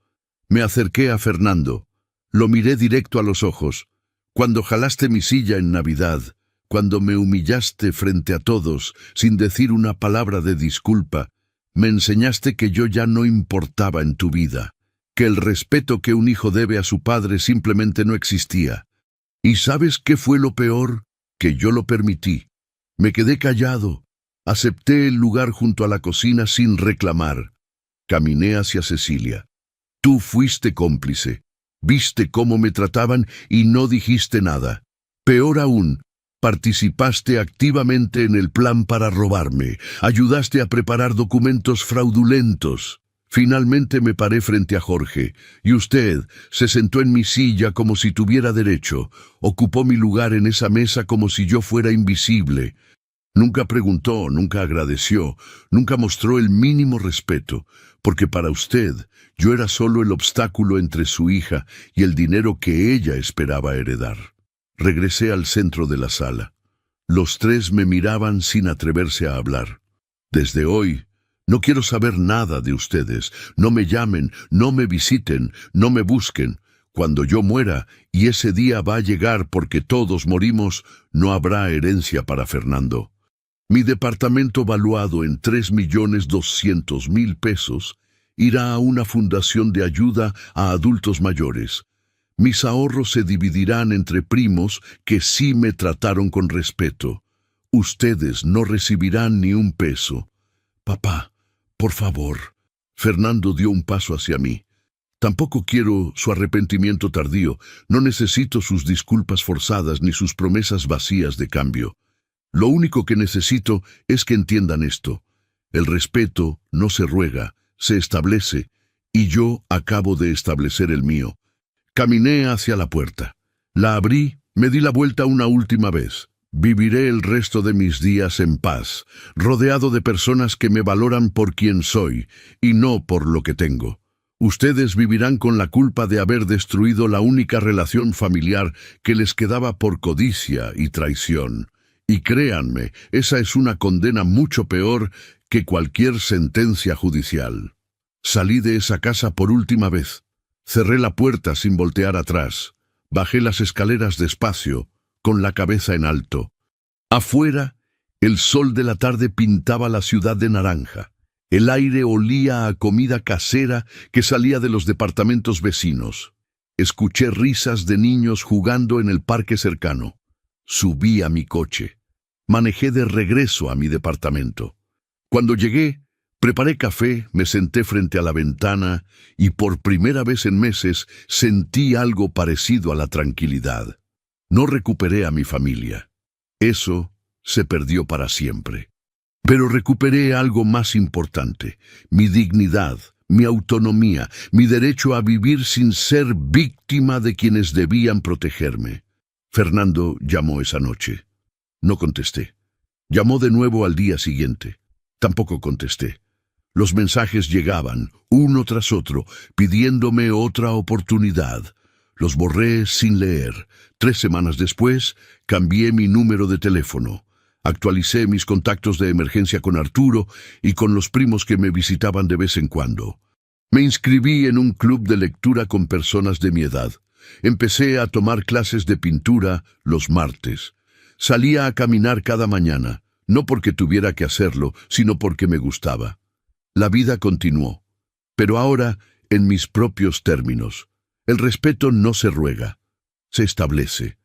Me acerqué a Fernando. Lo miré directo a los ojos. «Cuando jalaste mi silla en Navidad, cuando me humillaste frente a todos, sin decir una palabra de disculpa, me enseñaste que yo ya no importaba en tu vida, que el respeto que un hijo debe a su padre simplemente no existía. ¿Y sabes qué fue lo peor? Que yo lo permití. Me quedé callado. Acepté el lugar junto a la cocina sin reclamar. Caminé hacia Cecilia. Tú fuiste cómplice. Viste cómo me trataban y no dijiste nada. Peor aún, participaste activamente en el plan para robarme. Ayudaste a preparar documentos fraudulentos. Finalmente me paré frente a Jorge, y usted se sentó en mi silla como si tuviera derecho. Ocupó mi lugar en esa mesa como si yo fuera invisible. Nunca preguntó, nunca agradeció, nunca mostró el mínimo respeto, porque para usted yo era solo el obstáculo entre su hija y el dinero que ella esperaba heredar. Regresé al centro de la sala. Los tres me miraban sin atreverse a hablar. Desde hoy, no quiero saber nada de ustedes. No me llamen, no me visiten, no me busquen. Cuando yo muera, y ese día va a llegar porque todos morimos, no habrá herencia para Fernando. Mi departamento, valuado en 3.200.000 pesos, irá a una fundación de ayuda a adultos mayores. Mis ahorros se dividirán entre primos que sí me trataron con respeto. Ustedes no recibirán ni un peso. Papá, por favor. Fernando dio un paso hacia mí. Tampoco quiero su arrepentimiento tardío. No necesito sus disculpas forzadas ni sus promesas vacías de cambio. Lo único que necesito es que entiendan esto. El respeto no se ruega, se establece, y yo acabo de establecer el mío. Caminé hacia la puerta. La abrí, me di la vuelta una última vez. Viviré el resto de mis días en paz, rodeado de personas que me valoran por quien soy, y no por lo que tengo. Ustedes vivirán con la culpa de haber destruido la única relación familiar que les quedaba por codicia y traición. Y créanme, esa es una condena mucho peor que cualquier sentencia judicial. Salí de esa casa por última vez. Cerré la puerta sin voltear atrás. Bajé las escaleras despacio, con la cabeza en alto. Afuera, el sol de la tarde pintaba la ciudad de naranja. El aire olía a comida casera que salía de los departamentos vecinos. Escuché risas de niños jugando en el parque cercano. Subí a mi coche. Manejé de regreso a mi departamento. Cuando llegué, preparé café, me senté frente a la ventana y por primera vez en meses sentí algo parecido a la tranquilidad. No recuperé a mi familia. Eso se perdió para siempre. Pero recuperé algo más importante: mi dignidad, mi autonomía, mi derecho a vivir sin ser víctima de quienes debían protegerme. Fernando llamó esa noche. No contesté. Llamó de nuevo al día siguiente. Tampoco contesté. Los mensajes llegaban, uno tras otro, pidiéndome otra oportunidad. Los borré sin leer. 3 semanas después, cambié mi número de teléfono. Actualicé mis contactos de emergencia con Arturo y con los primos que me visitaban de vez en cuando. Me inscribí en un club de lectura con personas de mi edad. Empecé a tomar clases de pintura los martes. Salía a caminar cada mañana, no porque tuviera que hacerlo, sino porque me gustaba. La vida continuó, pero ahora en mis propios términos. El respeto no se ruega, se establece.